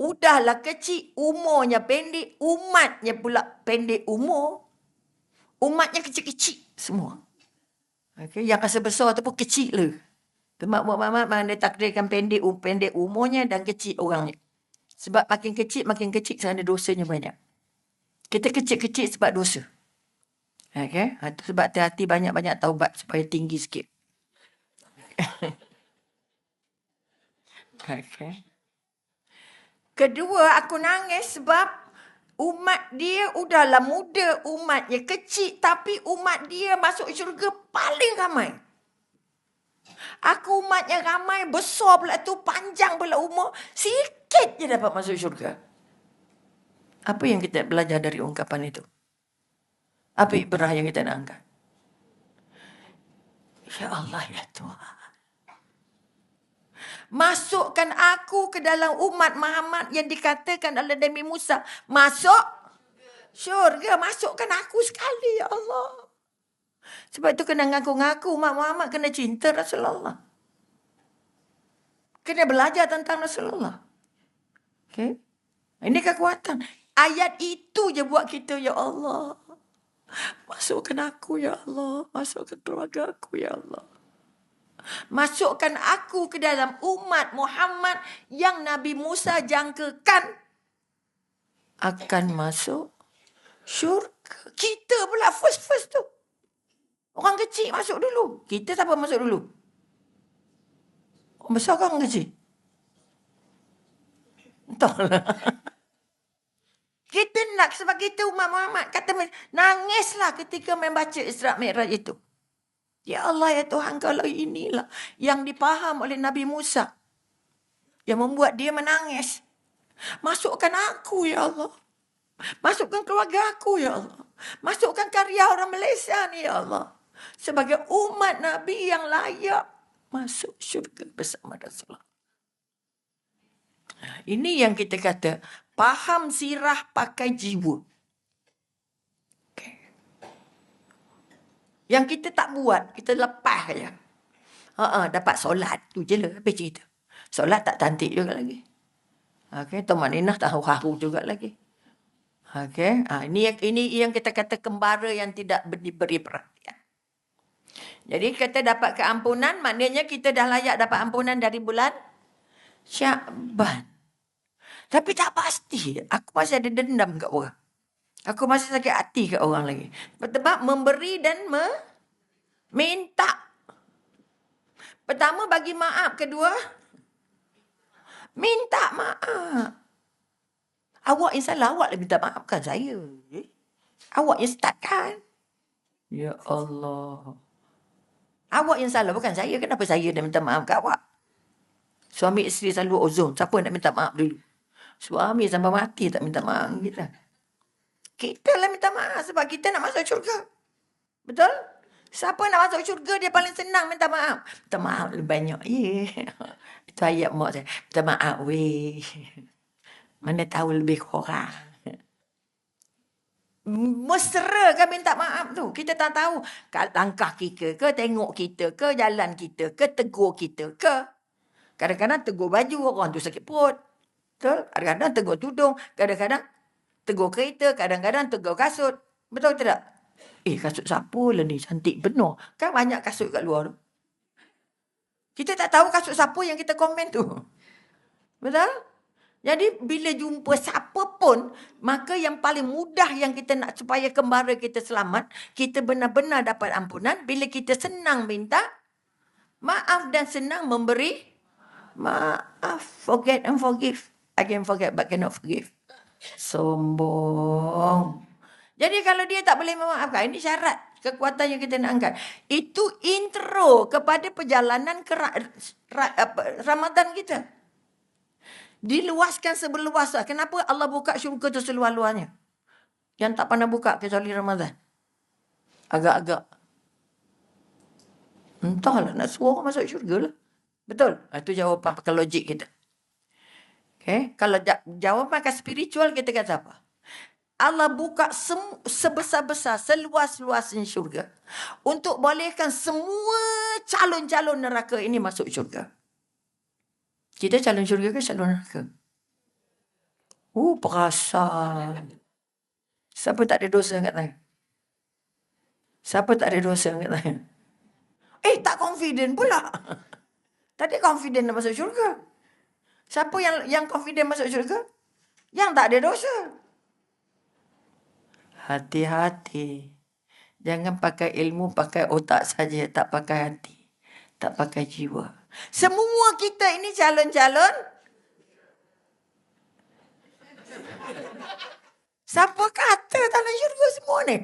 Udahlah kecil, umurnya pendek, umatnya pula pendek umur. Umatnya kecil-kecil semua. Okay, yang rasa besar tu pun kecil lah. Mak mana takdirkan pendek umurnya dan kecil orangnya. Sebab makin kecil kerana dosanya banyak. Kita kecil-kecil sebab dosa. Okay? Sebab hati-hati banyak-banyak taubat supaya tinggi sikit. Okay. Kedua, aku nangis sebab umat dia udahlah muda, umatnya kecil, tapi umat dia masuk syurga paling ramai. Aku umatnya ramai, besar pula tu, panjang pula umur, sikit je dapat masuk syurga. Apa yang kita belajar dari ungkapan itu? Apa ibrah yang kita nak angkat? Ya Allah, ya Tuhan. Masukkan aku ke dalam umat Muhammad yang dikatakan oleh Nabi Musa. Masuk syurga. Masukkan aku sekali, ya Allah. Sebab itu kena ngaku-ngaku umat Muhammad kena cinta Rasulullah. Kena belajar tentang Rasulullah. Okay? Ini kekuatan. Ayat itu je buat kita, ya Allah. Masukkan aku, ya Allah. Masukkan keluarga aku, ya Allah. Masukkan aku ke dalam umat Muhammad yang Nabi Musa jangkakan akan masuk syurga. Kita pula first tu. Orang kecil masuk dulu. Kita siapa masuk dulu? Orang besar kan orang kecil? Entahlah. Kita nak sebab kita umat Muhammad kata nangislah ketika membaca Isra Mi'raj itu. Ya Allah, ya Tuhan, kalau inilah yang dipaham oleh Nabi Musa yang membuat dia menangis. Masukkan aku, ya Allah. Masukkan keluarga aku, ya Allah. Masukkan karya orang Malaysia ni, ya Allah. Sebagai umat Nabi yang layak masuk syurga bersama Rasulullah. Ini yang kita kata, faham sirah pakai jiwa. Yang kita tak buat, kita lepas je. Dapat solat tu je lah. Apa cerita? Solat tak cantik juga lagi. Okay, Tumaninah tak haru juga lagi. Okay, ini yang kita kata kembara yang tidak diberi perhatian. Jadi kita dapat keampunan, maknanya kita dah layak dapat ampunan dari bulan Syakban. Tapi tak pasti. Aku masih ada dendam kat orang. Aku masih sakit hati kat orang lagi. Sebab memberi dan minta. Pertama, bagi maaf. Kedua, minta maaf. Awak yang salah, awak lebih minta maaf, bukan saya. Awak yang start kan? Ya Allah. Awak yang salah, bukan saya. Kenapa saya dah minta maaf kat awak? Suami isteri selalu ozon. Siapa nak minta maaf dulu? Suami sampai mati tak minta maaf kita. Kita lah minta maaf sebab kita nak masuk syurga. Betul? Siapa nak masuk syurga dia paling senang minta maaf. Minta maaf lebih banyak. Itu ayat mak saya. Minta maaf weh. Mana tahu lebih kurang. Mesra kan minta maaf tu. Kita tak tahu langkah kita ke, tengok kita ke, jalan kita ke, tegur kita ke. Kadang-kadang tegur baju orang tu sakit perut. Betul? Kadang-kadang tegur tudung, kadang-kadang tegur kereta, kadang-kadang tegur kasut. Betul tidak? Kasut siapa lah ni? Cantik penuh. Kan banyak kasut kat luar tu. Kita tak tahu kasut siapa yang kita komen tu. Betul? Jadi bila jumpa siapa pun, maka yang paling mudah yang kita nak supaya kembara kita selamat, kita benar-benar dapat ampunan bila kita senang minta maaf dan senang memberi maaf. Forget and forgive. I can forget but cannot forgive. Sombong. Jadi kalau dia tak boleh memaafkan, ini syarat kekuatan yang kita nak angkat. Itu intro kepada perjalanan ke Ramadan kita. Diluaskan seberluas. Kenapa Allah buka syurga tu seluar-luarnya? Yang tak pernah buka kecuali Ramadan. Agak-agak. Entahlah, nak suruh orang masuk syurga lah. Betul? Itu jawapan pakai logik kita. Okay? Kalau jawapan spiritual kita kata apa? Allah buka sebesar-besar, seluas-luasnya syurga. Untuk bolehkan semua calon-calon neraka ini masuk syurga. Kita calon syurga ke calon neraka? Perasan. Siapa tak ada dosa kat tangan? Siapa tak ada dosa kat tangan? Tak confident pula. Tadi confident nak masuk syurga. Siapa yang confident masuk syurga? Yang tak ada dosa. Hati-hati. Jangan pakai ilmu, pakai otak saja, tak pakai hati. Tak pakai jiwa. Semua kita ini calon-calon. Siapa kata dalam syurga semua ni?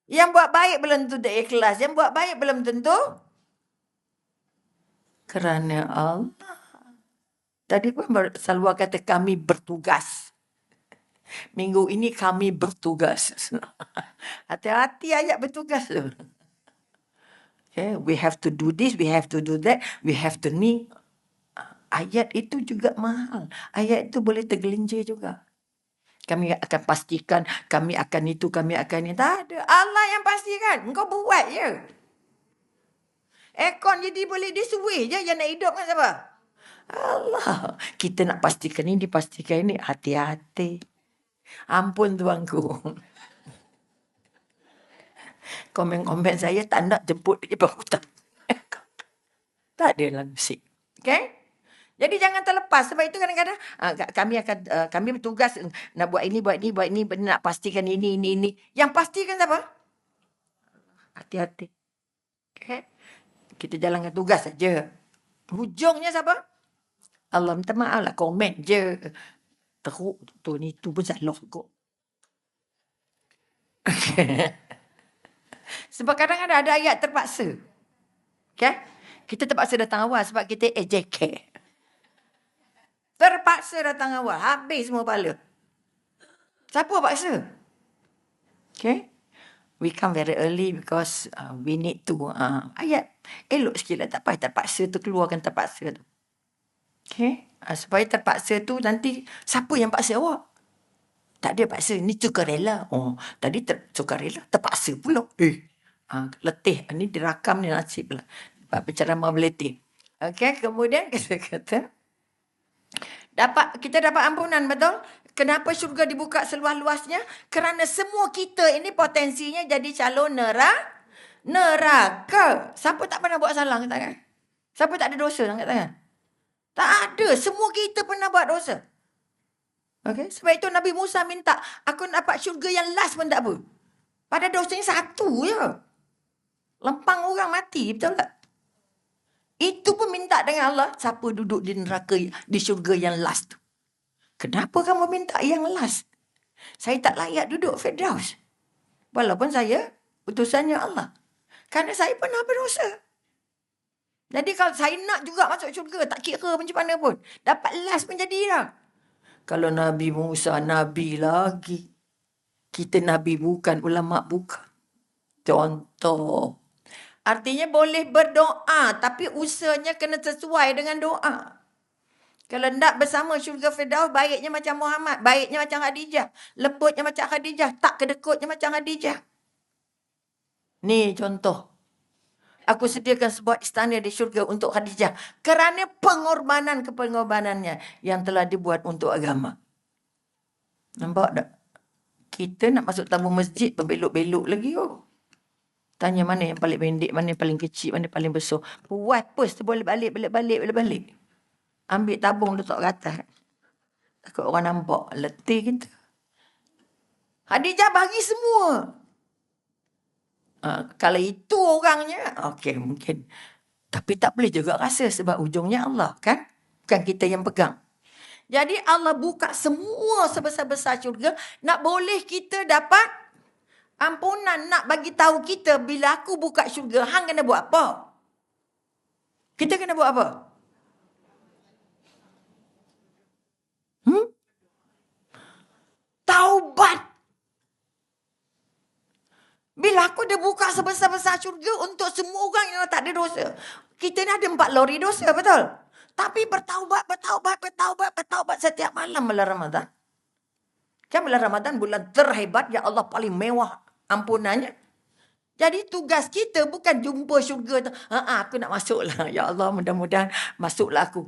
Yang buat baik belum tentu ikhlas. Yang buat baik belum tentu. Kerana Allah. Tadi pun Salwa kata kami bertugas. Minggu ini kami bertugas. Hati-hati ayat bertugas tu. Okay, we have to do this, we have to do that, we have to ni. Ayat itu juga mahal. Ayat itu boleh tergelincir juga. Kami akan pastikan, kami akan itu, kami akan ini. Tak ada. Allah yang pastikan. Engkau buat je. Aircon jadi boleh disuai je. Yang nak hidup kan siapa? Allah. Kita nak pastikan ini, pastikan ini. Hati-hati. Ampun tuanku. Komen-komen saya tak nak jemput dia berhutang. Tak ada lah musik. Okay? Jadi jangan terlepas. Sebab itu kadang-kadang kami bertugas nak buat ini, nak pastikan ini. Yang pastikan siapa? Hati-hati. Okay? Kita jalankan tugas saja. Hujungnya siapa? Allah minta maaf lah. Komen je. Teruk tu ni tu pun salah kok. Okay. Sebab kadang-kadang ada ayat terpaksa. Okay? Kita terpaksa datang awal sebab kita AJK. Terpaksa datang awal. Habis semua pala. Siapa paksa? Okay? We come very early because we need to. Ayat elok sikit lah. Tak payah terpaksa tu. Keluarkan terpaksa tu. Okay? Supaya terpaksa tu nanti siapa yang paksa awak? Tak ada paksa. Ni sukarela. Tadi sukarela. Terpaksa pula. Letih. Ni dirakam ni nasib lah. Penceramah berletih. Okay? Kemudian kita kata. Kita dapat ampunan, betul? Kenapa syurga dibuka seluas-luasnya? Kerana semua kita ini potensinya jadi calon neraka. Siapa tak pernah buat salah angkat tangan? Siapa tak ada dosa angkat tangan? Tak ada. Semua kita pernah buat dosa. Okay? Sebab itu Nabi Musa minta, aku dapat syurga yang last pun tak apa. Pada dosanya satu je. Lempang orang mati, betul tak? Itu pun minta dengan Allah. Siapa duduk di neraka, di syurga yang last tu? Kenapa kamu minta yang last? Saya tak layak duduk Firdaus. Walaupun saya utusannya Allah. Kerana saya pernah berdosa. Jadi kalau saya nak juga masuk syurga, tak kira macam mana pun. Dapat last pun jadi dah. Kalau Nabi Musa, Nabi lagi. Kita Nabi bukan, ulama bukan. Contoh. Artinya boleh berdoa, tapi usahanya kena sesuai dengan doa. Kalau tak bersama syurga Firdaus, baiknya macam Muhammad, baiknya macam Khadijah, lembutnya macam Khadijah, tak kedekutnya macam Khadijah. Ni contoh. Aku sediakan sebuah istana di syurga untuk Khadijah. Kerana pengorbanannya yang telah dibuat untuk agama. Nampak tak? Kita nak masuk tabung masjid, berbelok-belok lagi. Tanya mana yang paling pendek, mana yang paling kecil, mana yang paling besar. Puas pus tu boleh balik. Ambil tabung letak ke atas. Takut orang nampak. Letih kita. Khadijah bagi semua. Kalau itu orangnya, okey mungkin. Tapi tak boleh juga rasa sebab ujungnya Allah kan. Bukan kita yang pegang. Jadi Allah buka semua sebesar-besar syurga. Nak boleh kita dapat ampunan. Nak bagi tahu kita bila aku buka syurga, hang kena buat apa? Kita kena buat apa? Taubat. Bila aku dah buka sebesar-besar syurga untuk semua orang yang tak ada dosa. Kita ni ada 4 lori dosa, betul? Tapi bertaubat setiap malam bulan Ramadan. Kan bulan Ramadan bulan terhebat, ya Allah paling mewah ampunannya. Jadi tugas kita bukan jumpa syurga tu. Aku nak masuk lah. Ya Allah, mudah-mudahan masuklah aku.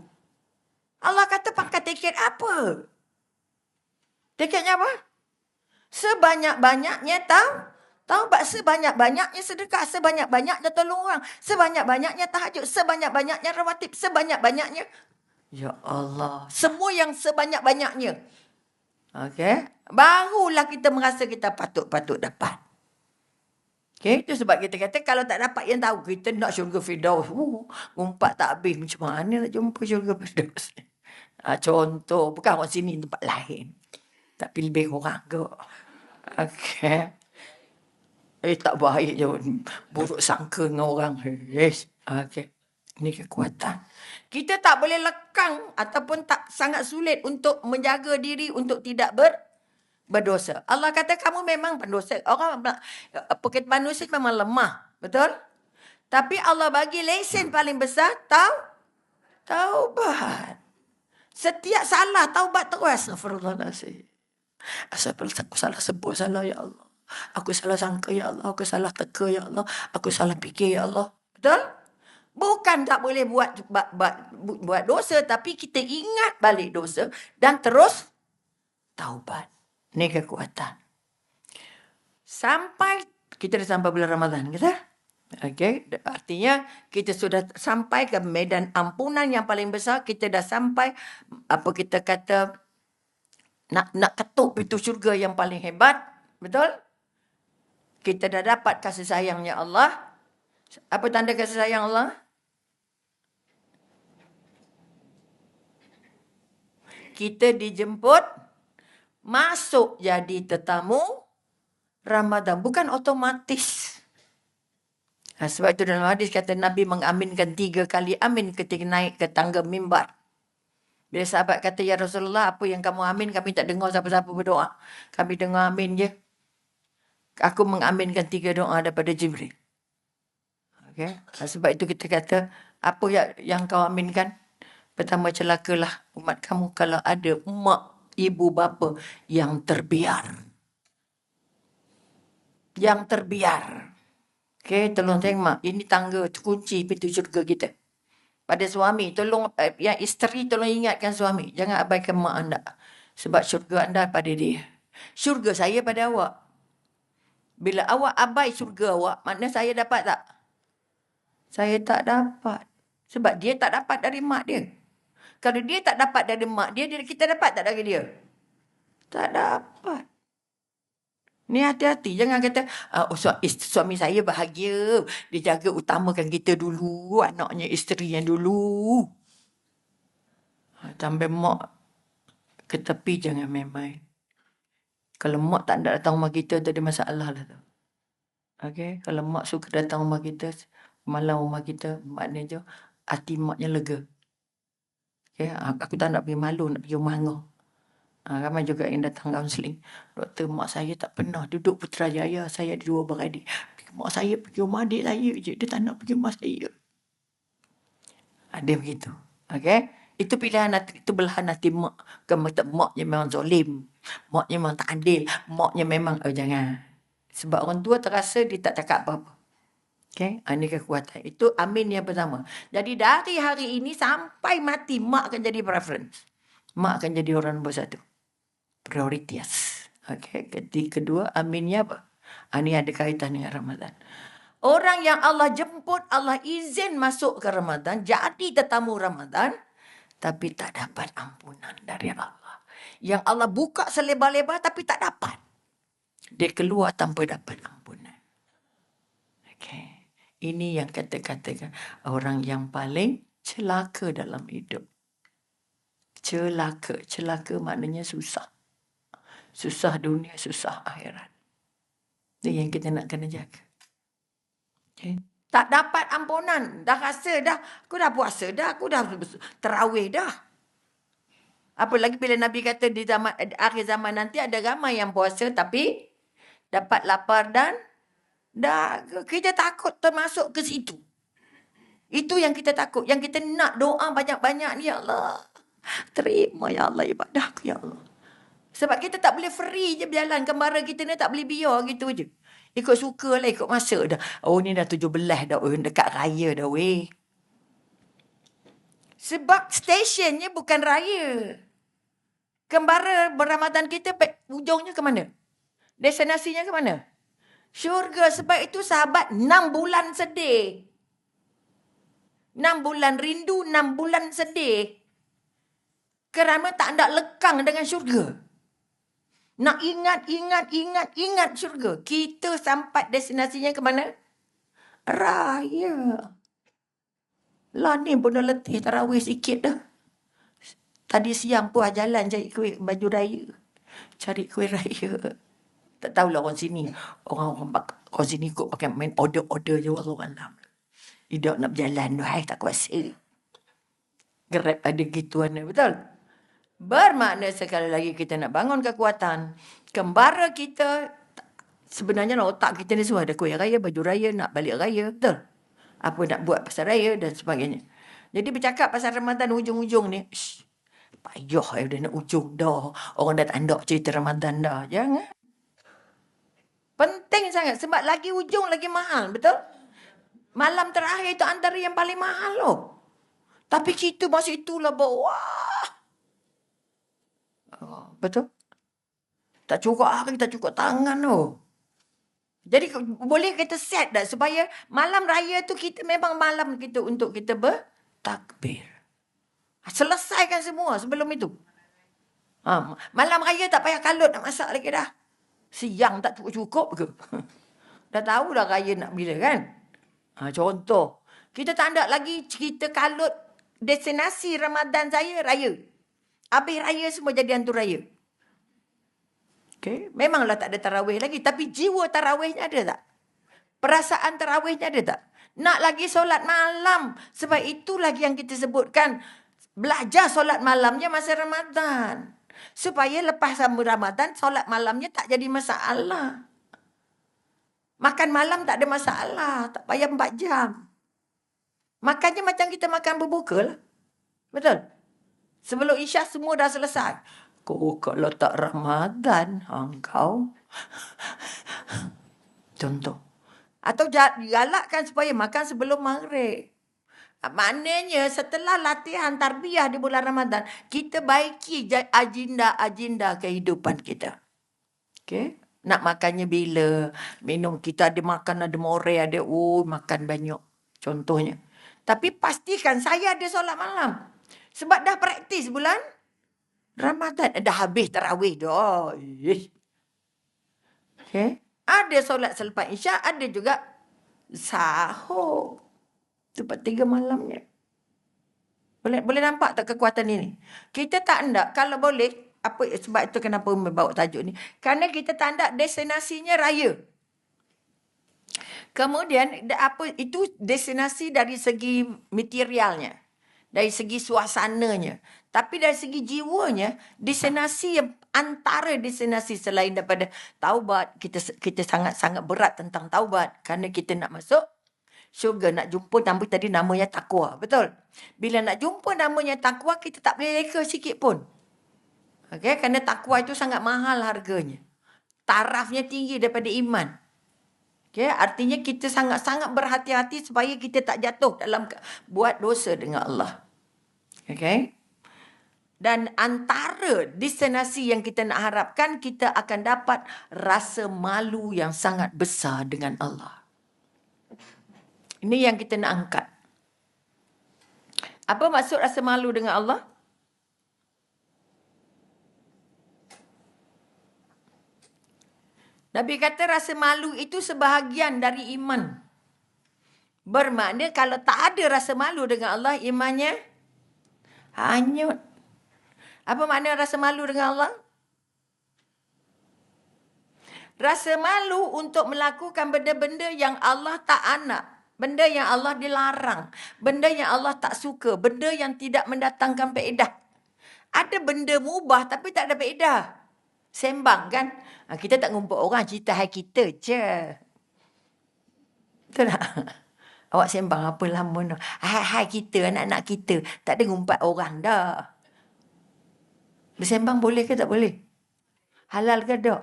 Allah kata pakai tiket apa? Tiketnya apa? Sebanyak-banyaknya taubat, sebanyak-banyaknya sedekah, sebanyak-banyaknya tolong orang, sebanyak-banyaknya tahajud, sebanyak-banyaknya rawatib, sebanyak-banyaknya. Ya Allah, semua yang sebanyak-banyaknya. Okey, barulah kita merasa kita patut dapat. Okey, itu sebab kita kata kalau tak dapat yang tahu, kita nak syurga Firdaus. Ngumpat tak habis, macam mana nak jumpa syurga Firdaus? Contoh, bukan orang sini, tempat lain. Tapi lebih kurang ke. Okey. Tak baik je. Buruk sangka dengan orang. Yes. Okey. Ini kekuatan. Kita tak boleh lekang ataupun tak sangat sulit untuk menjaga diri untuk tidak berdosa. Allah kata kamu memang pendosa. Manusia memang lemah. Betul? Tapi Allah bagi lesen paling besar. Taubat. Setiap salah taubat terus. Astagfirullahaladzim. Aku salah sebut salah ya Allah. Aku salah sangka ya Allah. Aku salah teka ya Allah. Aku salah fikir ya Allah. Betul? Bukan tak boleh buat dosa. Tapi kita ingat balik dosa. Dan terus taubat. Ini kekuatan. Kita dah sampai bulan Ramadan. Okay? Artinya kita sudah sampai ke medan ampunan yang paling besar. Kita dah sampai apa kita kata nak ketuk pintu syurga yang paling hebat. Betul? Kita dah dapat kasih sayangnya Allah. Apa tanda kasih sayang Allah? Kita dijemput masuk jadi tetamu Ramadan. Bukan otomatis. Sebab itu dalam hadis kata Nabi mengaminkan 3 kali amin ketika naik ke tangga mimbar. Bila sahabat kata, ya Rasulullah, apa yang kamu amin? Kami tak dengar siapa-siapa berdoa. Kami dengar amin je. Aku mengaminkan 3 doa daripada Jibril. Okay? Sebab itu kita kata, apa yang kau aminkan? Pertama, celakalah umat kamu kalau ada mak, ibu, bapa yang terbiar. Yang terbiar. Okay, tolong tengok. Ini tangga kunci pintu syurga kita. Pada suami, tolong yang isteri tolong ingatkan suami. Jangan abaikan mak anda. Sebab syurga anda pada dia. Syurga saya pada awak. Bila awak abai syurga awak, makna saya dapat tak? Saya tak dapat. Sebab dia tak dapat dari mak dia. Kalau dia tak dapat dari mak dia, kita dapat tak dari dia? Tak dapat. Ni hati-hati. Jangan kata, suami saya bahagia. Dia jaga utamakan kita dulu. Anaknya, isteri yang dulu. Sampai mak ke tepi jangan main-main. Kalau mak tak nak datang rumah kita, tu ada masalah lah tu. Okay? Kalau mak suka datang rumah kita, malam rumah kita, maknanya hati maknya lega. Okay? Aku tak nak pergi malu, nak pergi rumah ngah. Ramai juga yang datang kaunseling. Doktor, mak saya tak pernah duduk Putrajaya. Saya ada 2 beradik. Mak saya pergi rumah adik saya je. Dia tak nak pergi rumah saya. Ada begitu. Okay? Itu pilihan hati, itu belahan hati mak. Maknya memang zalim. Maknya memang tak adil. Maknya memang, jangan. Sebab orang tua terasa dia tak cakap apa-apa. Okay? Ini kekuatan. Itu amin yang pertama. Jadi dari hari ini sampai mati, mak akan jadi preference. Mak akan jadi orang nombor 1. Prioritas. Okay. Kedua, aminnya apa? Ini ada kaitan dengan Ramadan. Orang yang Allah jemput, Allah izin masuk ke Ramadan, jadi tetamu Ramadan, tapi tak dapat ampunan dari Allah. Yang Allah buka selebar-lebar, tapi tak dapat. Dia keluar tanpa dapat ampunan. Okay. Ini yang kata-katakan orang yang paling celaka dalam hidup. Celaka. Celaka maknanya susah. Susah dunia, susah akhirat. Ini yang kita nak kena jaga. Okay. Tak dapat ampunan. Dah rasa dah. Aku dah puasa dah. Aku dah terawih dah. Apalagi bila Nabi kata di akhir zaman nanti ada ramai yang puasa tapi dapat lapar dan dahaga. Kita takut termasuk ke situ. Itu yang kita takut. Yang kita nak doa banyak-banyak ni, ya Allah. Terima ya Allah ibadahku ya Allah. Sebab kita tak boleh free je berjalan. Kembara kita ni tak boleh biar gitu je. Ikut suka lah, ikut masa dah. Oh ni dah 17 dah. Oh dekat raya dah weh. Sebab stationnya bukan raya. Kembara berramadan kita ujungnya ke mana? Destinasinya ke mana? Syurga. Sebab itu sahabat 6 bulan sedih. 6 bulan rindu, 6 bulan sedih. Kerana tak nak lekang dengan syurga. Nak ingat syurga. Kita sampai destinasinya ke mana? Raya. Lah ni pun dah letih tarawih sikit dah. Tadi siang pun jalan cari kuih baju raya. Cari kuih raya. Tak tahulah orang sini. Orang sini kot pakai main order je. Wallahualam. Tidak nak berjalan tu. Hai tak kuasa. Grab ada gituan. Betul? Bermakna sekali lagi kita nak bangun kekuatan. Kembara kita, sebenarnya otak kita ni semua ada kuih raya, baju raya, nak balik raya. Betul? Apa nak buat pasal raya dan sebagainya. Jadi bercakap pasal Ramadan hujung-hujung ni. Payah dah nak ujung dah. Orang dah tak nak cerita Ramadan dah. Jangan. Penting sangat. Sebab lagi ujung lagi mahal. Betul? Malam terakhir itu antara yang paling mahal loh. Tapi cerita masa itulah wah. Betul? Tak cukup hari, tak cukup tangan loh. Jadi boleh kita set dah supaya malam raya tu kita memang malam kita untuk kita bertakbir. Selesaikan semua sebelum itu. Malam raya tak payah kalut nak masak lagi dah. Siang tak cukup ke? Dah tahu dah raya nak bila kan? Contoh. Kita tak ada lagi cerita kalut destinasi Ramadan saya raya. Habis raya semua jadi hantu raya. Okay. Memanglah tak ada tarawih lagi. Tapi jiwa tarawihnya ada tak? Perasaan tarawihnya ada tak? Nak lagi solat malam. Sebab itu lagi yang kita sebutkan. Belajar solat malamnya masa Ramadan. Supaya lepas sama Ramadan, solat malamnya tak jadi masalah. Makan malam tak ada masalah. Tak payah 4 jam. Makannya macam kita makan berbuka lah. Betul? Sebelum Isyak semua dah selesai. Kau kalau tak Ramadan, engkau. Contoh. Atau galakkan supaya makan sebelum maghrib. Maknanya setelah latihan tarbiyah di bulan Ramadan, kita baiki agenda kehidupan kita. Okay? Nak makannya bila? Minum kita ada makan, ada more, ada makan banyak. Contohnya. Tapi pastikan saya ada solat malam. Sebab dah praktis bulan Ramadan. Dah habis tarawih dah. Okay. Ada solat selepas Isyak. Ada juga sahur. Cepat 3 malamnya. Boleh nampak tak kekuatan ini? Kita tak nak. Kalau boleh. Sebab itu kenapa membawa tajuk ni. Kerana kita tak nak destinasinya raya. Kemudian itu destinasi dari segi materialnya. Dari segi suasananya. Tapi dari segi jiwanya, destinasi yang antara destinasi selain daripada taubat, kita sangat-sangat berat tentang taubat. Kerana kita nak masuk syurga, nak jumpa tadi namanya takwa. Betul? Bila nak jumpa namanya takwa, kita tak boleh reka sikit pun. Okay? Kerana takwa itu sangat mahal harganya. Tarafnya tinggi daripada iman. Okay? Artinya kita sangat-sangat berhati-hati supaya kita tak jatuh dalam buat dosa dengan Allah. Okay? Dan antara destinasi yang kita nak harapkan, kita akan dapat rasa malu yang sangat besar dengan Allah. Ini yang kita nak angkat. Apa maksud rasa malu dengan Allah? Nabi kata rasa malu itu sebahagian dari iman. Bermakna kalau tak ada rasa malu dengan Allah, imannya hanyut. Apa makna rasa malu dengan Allah? Rasa malu untuk melakukan benda-benda yang Allah tak nak. Benda yang Allah dilarang. Benda yang Allah tak suka. Benda yang tidak mendatangkan faedah. Ada benda mubah tapi tak ada faedah. Sembang kan? Kita tak ngumpul orang cerita hai kita je. Betul tak? Awak sembang apa lama no? Hai kita, anak-anak kita. Tak ada ngumpat orang dah. Bersembang boleh ke tak boleh? Halal ke tak?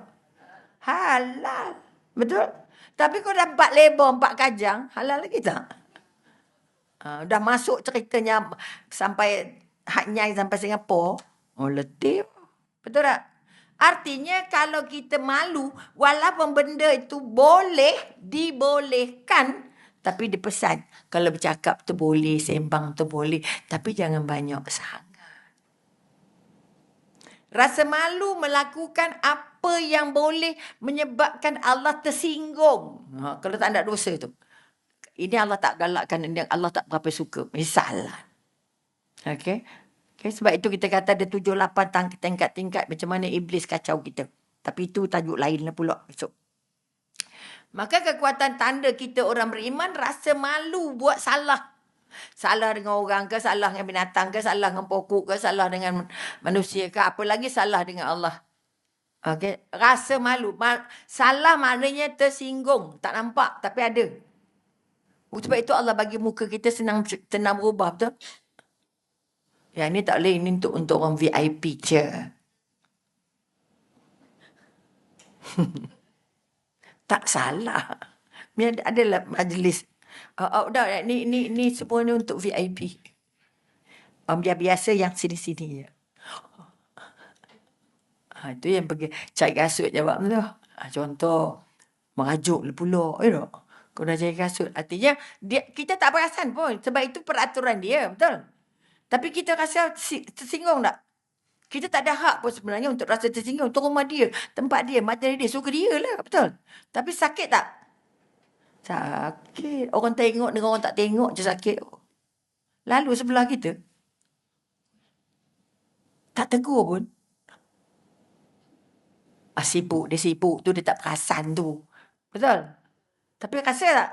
Halal. Betul? Tapi kau dapat lebar 4 kajang, halal lagi tak? Dah masuk ceritanya sampai Hatnyai sampai Singapura. Oh, letih. Betul tak? Artinya kalau kita malu, walaupun benda itu boleh, dibolehkan, tapi dipesan. Kalau bercakap tu boleh, sembang tu boleh, tapi jangan banyak sangat. Rasa malu melakukan apa yang boleh menyebabkan Allah tersinggung. Kalau tak ada dosa tu. Ini Allah tak galakkan, ini Allah tak berapa suka. Misalnya. Okey. Okay, sebab itu kita kata ada 7-8 tingkat-tingkat macam mana iblis kacau kita. Tapi itu tajuk lain lah pula esok. Maka kekuatan tanda kita orang beriman rasa malu buat salah. Salah dengan orang ke, salah dengan binatang ke, salah dengan pokok ke, salah dengan manusia ke, apa lagi salah dengan Allah. Okey, rasa malu. Salah maknanya tersinggung, tak nampak tapi ada. Sebab itu Allah bagi muka kita senang berubah, betul? Ya, ini tak boleh, ini untuk orang VIP je. Tak salah. Ni adalah majlis. Dah, ni semua ni untuk VIP. Biasa yang sini-sini je. Itu yang pergi cari kasut jawab tu. Contoh, merajuk lah pula. Kau dah cari kasut. Artinya, kita tak perasan pun. Sebab itu peraturan dia, betul? Tapi kita rasa tersinggung tak? Kita tak ada hak pun sebenarnya untuk rasa tersinggung. Itu rumah dia, tempat dia, materi dia. Suka dia lah, betul? Tapi sakit tak? Sakit. Orang tengok dengan orang tak tengok je sakit. Lalu sebelah kita, tak tegur pun. Sibuk. Dia sibuk tu, dia tak perasan tu. Betul? Tapi rasa tak?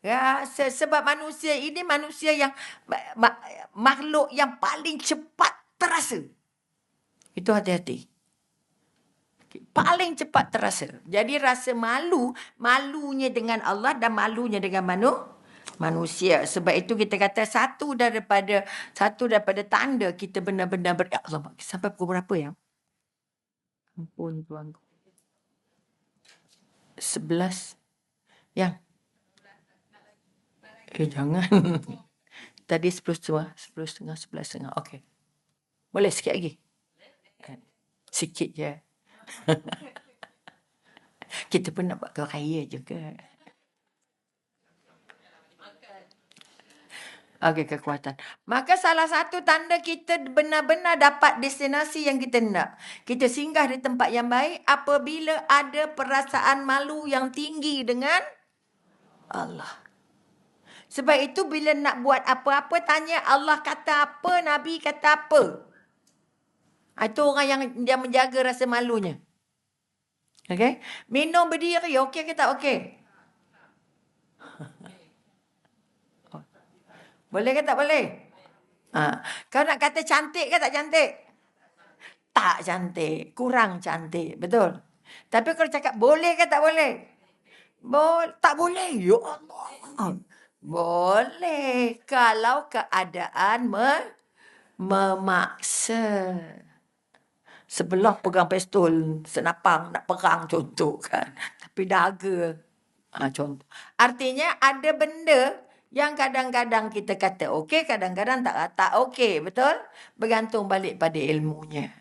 Rasa. Sebab manusia ini manusia yang makhluk yang paling cepat terasa. Itu hati-hati. Paling cepat terasa. Jadi rasa malunya dengan Allah dan malunya dengan manusia. Sebab itu kita kata satu daripada tanda kita benar-benar Allah. Sampai pukul berapa ya? Ampun Tuhan. 11. Yang? Jangan. Tadi 10.30, 11.30. Okey. Boleh sikit lagi? Sikit je. Kita pun nak buat kaya juga. Okey, kekuatan. Maka salah satu tanda kita benar-benar dapat destinasi yang kita nak. Kita singgah di tempat yang baik apabila ada perasaan malu yang tinggi dengan Allah. Sebab itu bila nak buat apa-apa, tanya Allah kata apa, Nabi kata apa. Itu orang yang menjaga rasa malunya. Okey? Minum berdiri, okey ke tak okey? Boleh ke tak boleh? Kau nak kata cantik ke tak cantik? Tak cantik. Kurang cantik. Betul? Tapi kalau cakap boleh ke tak boleh? Tak boleh. Ya Allah. Boleh. Kalau keadaan memaksa. Sebelah pegang pistol, senapang nak perang contoh kan. Tapi dahaga. Contoh. Artinya ada benda yang kadang-kadang kita kata okey, kadang-kadang tak okey, betul? Bergantung balik pada ilmunya.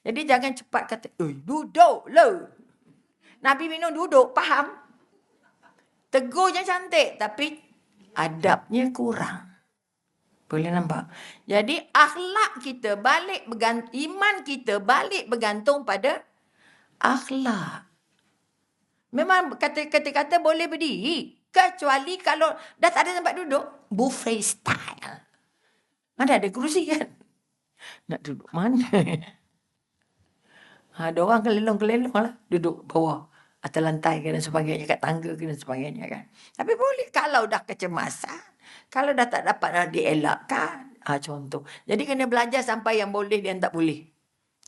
Jadi jangan cepat kata, duduk lah. Nabi minum duduk, faham? Tegurnya cantik, tapi adabnya kurang. Boleh nampak? Jadi akhlak kita iman kita balik bergantung pada akhlak. Memang kata-kata boleh berdiri. Kecuali kalau dah tak ada tempat duduk, buffet style. Mana ada kerusi kan? Nak duduk mana? Ada orang kelelong-kelelong lah. Duduk bawah. Atas lantai ke dan sebagainya. Kat tangga ke dan sebagainya kan. Tapi boleh kalau dah kecemasan. Kalau dah tak dapat dah dielakkan. Contoh. Jadi kena belajar sampai yang boleh dan tak boleh.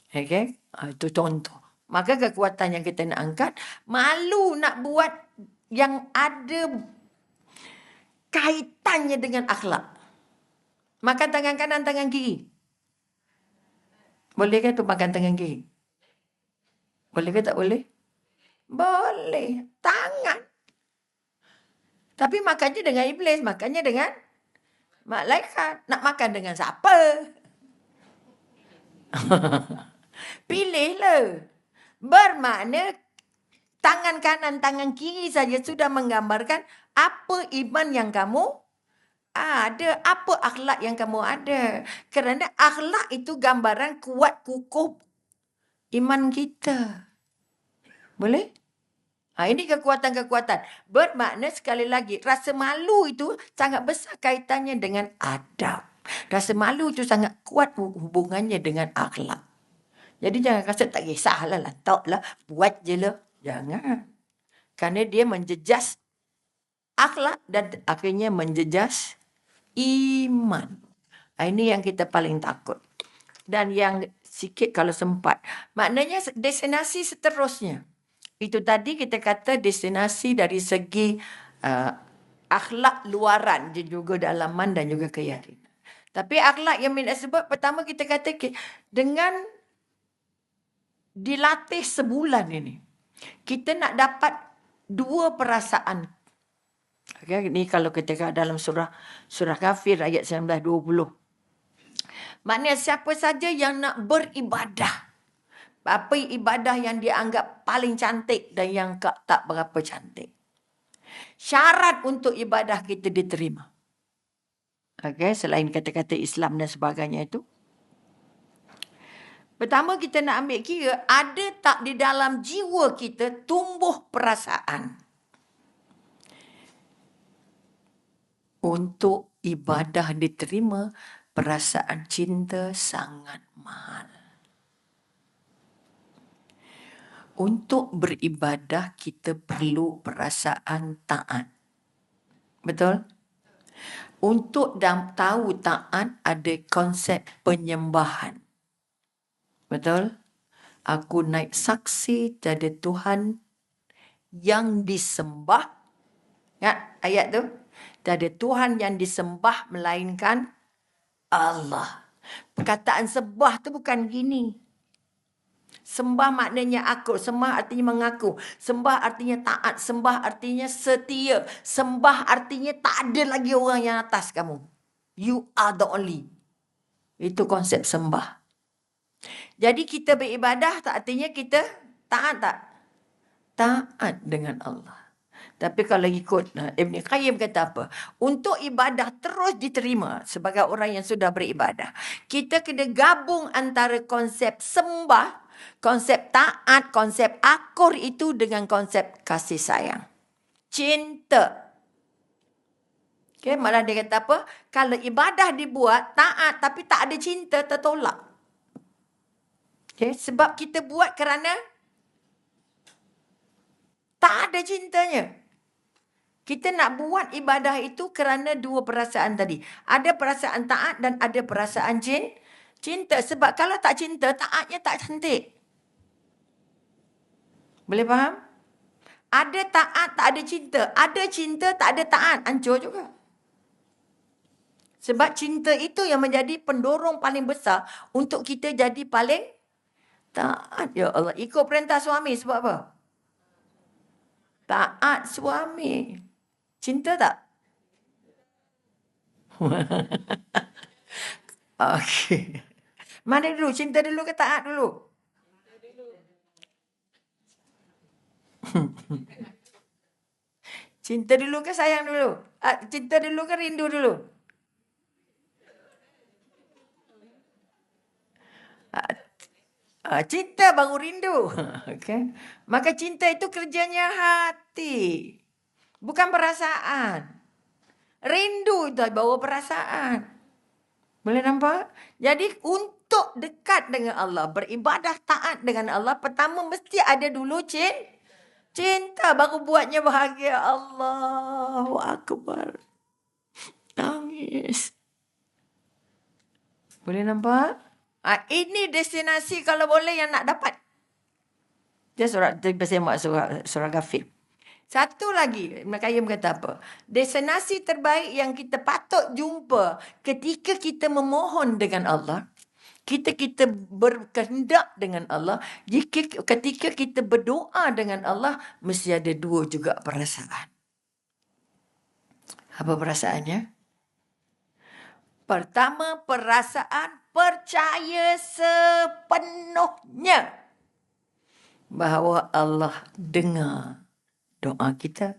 Okay? Itu contoh. Maka kekuatan yang kita nak angkat. Malu nak buat yang ada kaitannya dengan akhlak. Makan tangan kanan, tangan kiri. Boleh ke tu makan tangan kiri? Boleh ke tak boleh? Boleh. Tangan. Tapi makannya dengan iblis. Makannya dengan malaikat. Nak makan dengan siapa? Pilihlah. Bermakna tangan kanan, tangan kiri saja sudah menggambarkan apa iman yang kamu ada, apa akhlak yang kamu ada. Kerana akhlak itu gambaran kuat kukuh iman kita. Boleh? Ini kekuatan-kekuatan. Bermakna sekali lagi, rasa malu itu sangat besar kaitannya dengan adab. Rasa malu itu sangat kuat hubungannya dengan akhlak. Jadi jangan rasa tak kisahlah lah, taklah, buat je lah. Jangan. Kerana dia menjejas akhlak dan akhirnya menjejas iman. Ini yang kita paling takut. Dan yang sikit kalau sempat. Maknanya destinasi seterusnya. Itu tadi kita kata destinasi dari segi akhlak luaran dan juga dalaman dan juga keyakinan. Tapi akhlak yang minat sebab pertama kita kata dengan dilatih sebulan ini. Kita nak dapat 2 perasaan. Okay, ini kalau kita dalam surah Kafir ayat 19-20. Maknanya siapa saja yang nak beribadah. Apa ibadah yang dianggap paling cantik dan yang tak berapa cantik. Syarat untuk ibadah kita diterima. Okay, selain kata-kata Islam dan sebagainya itu. Pertama kita nak ambil kira ada tak di dalam jiwa kita tumbuh perasaan. Untuk ibadah diterima, perasaan cinta sangat mahal. Untuk beribadah kita perlu perasaan taat. Betul? Untuk tahu taat ada konsep penyembahan. Betul? Aku naik saksi tiada Tuhan yang disembah. Ingat ayat tu? Tiada Tuhan yang disembah melainkan Allah. Perkataan sembah tu bukan gini. Sembah maknanya akur. Sembah artinya mengaku. Sembah artinya taat. Sembah artinya setia. Sembah artinya tak ada lagi orang yang atas kamu. You are the only. Itu konsep sembah. Jadi kita beribadah tak artinya kita taat tak? Taat dengan Allah. Tapi kalau ikut Ibn Qayyim kata apa? Untuk ibadah terus diterima sebagai orang yang sudah beribadah. Kita kena gabung antara konsep sembah, konsep taat, konsep akur itu dengan konsep kasih sayang. Cinta. Okay, malah dia kata apa? Kalau ibadah dibuat, taat tapi tak ada cinta, tertolak. Okay, sebab kita buat kerana tak ada cintanya. Kita nak buat ibadah itu kerana 2 perasaan tadi. Ada perasaan taat dan ada perasaan cinta. Sebab kalau tak cinta, taatnya tak cantik. Boleh faham? Ada taat, tak ada cinta. Ada cinta, tak ada taat. Hancur juga. Sebab cinta itu yang menjadi pendorong paling besar untuk kita jadi paling taat. Ya Allah. Ikut perintah suami sebab apa? Taat suami. Cinta tak? Okey. Mana dulu? Cinta dulu ke taat dulu? Cinta dulu ke sayang dulu? Cinta dulu ke rindu dulu? Cinta baru rindu. Okay. Maka cinta itu kerjanya hati. Bukan perasaan. Rindu itu bawa perasaan. Boleh nampak? Jadi untuk dekat dengan Allah, beribadah taat dengan Allah, pertama mesti ada dulu cinta. Baru buatnya bahagia. Allahu Akbar. Nangis. Boleh nampak? Ini destinasi kalau boleh yang nak dapat. Dia surah Ghafir. Satu lagi, Ibn Qayyim kata apa? Destinasi terbaik yang kita patut jumpa ketika kita memohon dengan Allah, kita berkehendak dengan Allah, ketika kita berdoa dengan Allah, mesti ada dua juga perasaan. Apa perasaannya? Pertama, perasaan percaya sepenuhnya bahawa Allah dengar doa kita,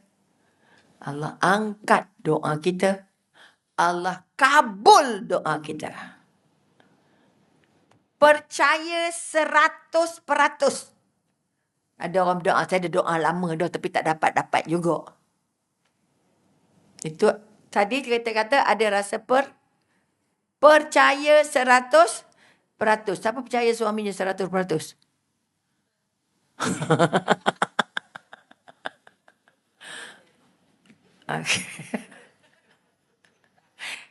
Allah angkat doa kita, Allah kabul doa kita. Percaya 100%. Ada orang doa, saya ada doa lama dah tapi tak dapat juga. Itu tadi kita kata ada rasa percaya 100%. Siapa percaya suaminya 100%?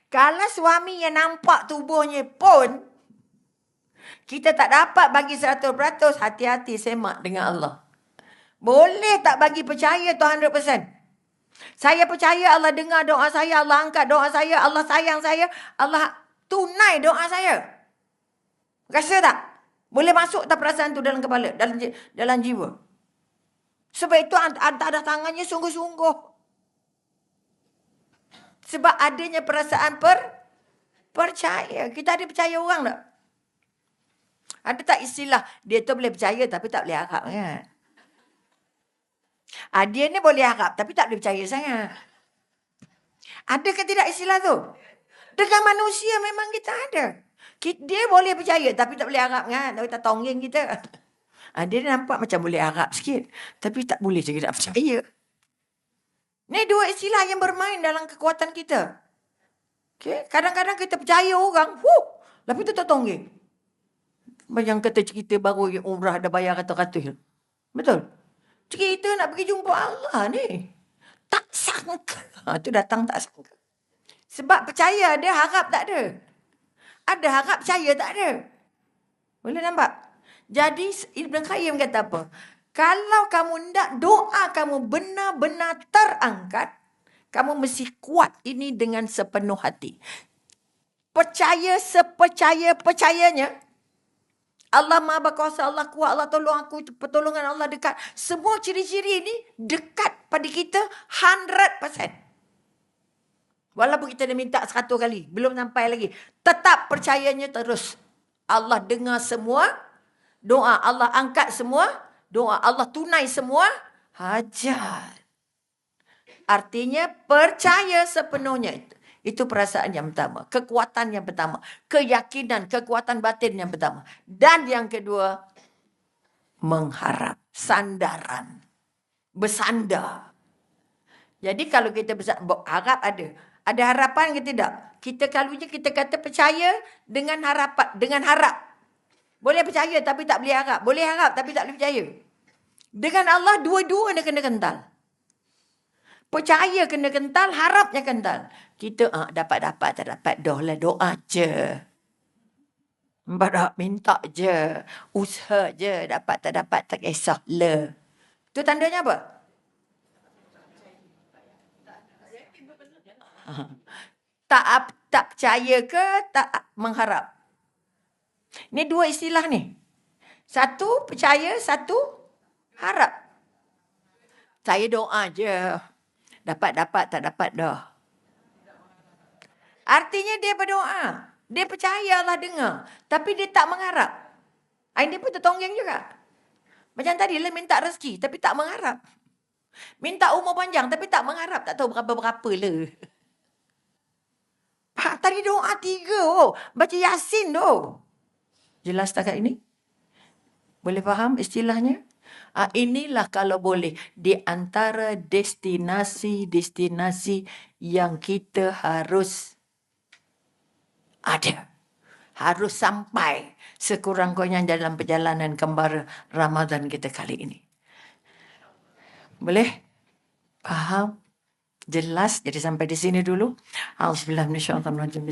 Kalau suami yang nampak tubuhnya pun kita tak dapat bagi 100%, hati-hati semak dengan Allah. Boleh tak bagi percaya tu 100%. Saya percaya Allah dengar doa saya, Allah angkat doa saya, Allah sayang saya, Allah tunai doa saya. Rasa tak? Boleh masuk tak perasaan tu dalam kepala, dalam jiwa? Sebab itu antara tangannya sungguh-sungguh. Sebab adanya perasaan percaya. Kita ada percaya orang tak? Ada tak istilah, dia tu boleh percaya tapi tak boleh harap kan? Dia ni boleh harap tapi tak boleh percaya sangat. Ada ke tidak istilah tu? Dengan manusia memang kita ada. Dia boleh percaya tapi tak boleh harap kan? Tak tonggeng kita. Dia nampak macam boleh harap sikit. Tapi tak boleh juga tak percaya. Ni dua istilah yang bermain dalam kekuatan kita. Okay? Kadang-kadang kita percaya orang. Tapi tu tak tonggeng. Yang kata cerita baru umrah dah bayar kata-kata. Betul? Cerita nak pergi jumpa Allah ni. Tak sangka. Tu datang tak sangka. Sebab percaya ada, harap tak ada. Ada harap, percaya tak ada. Boleh nampak? Jadi Ibn Qayyim kata apa? Kalau kamu nak doa kamu benar-benar terangkat, kamu mesti kuat ini dengan sepenuh hati. Percaya sepercaya-percayanya. Allah Maha Berkuasa, Allah kuat, Allah tolong aku, pertolongan Allah dekat. Semua ciri-ciri ini dekat pada kita 100%. Walaupun kita dah minta 100 kali, belum sampai lagi. Tetap percayanya terus. Allah dengar semua doa, Allah angkat semua doa, Allah tunai semua hajat. Artinya percaya sepenuhnya. Itu perasaan yang pertama. Kekuatan yang pertama. Keyakinan, kekuatan batin yang pertama. Dan yang kedua, mengharap. Sandaran. Bersandar. Jadi kalau kita harap ada. Ada harapan ke tidak? Kita kalunya kita kata percaya dengan harapan, dengan harap. Boleh percaya tapi tak boleh harap. Boleh harap tapi tak boleh percaya. Dengan Allah dua-dua dia kena kental. Percaya kena kental, harapnya kental. Kita dapat-dapat, tak dapat. Dah lah doa je. Minta je. Usaha je. Dapat tak dapat, tak kisah le. Itu tandanya apa? Tak percaya ke tak mengharap? Ni dua istilah ni. Satu percaya, satu harap. Saya doa je. Dapat-dapat, tak dapat dah. Artinya dia berdoa. Dia percaya Allah dengar. Tapi dia tak mengharap. Dia pun tertonggeng juga. Macam tadi lah minta rezeki. Tapi tak mengharap. Minta umur panjang. Tapi tak mengharap. Tak tahu berapa-berapa lah. Tadi doa 3. Baca Yasin tu. Jelas tak kat ini? Boleh faham istilahnya? Inilah kalau boleh di antara destinasi-destinasi yang kita harus ada. Harus sampai sekurang-kurangnya dalam perjalanan kembara Ramadan kita kali ini. Boleh? Faham? Jelas? Jadi sampai di sini dulu. Auzubillahi minasyaitonir rajim.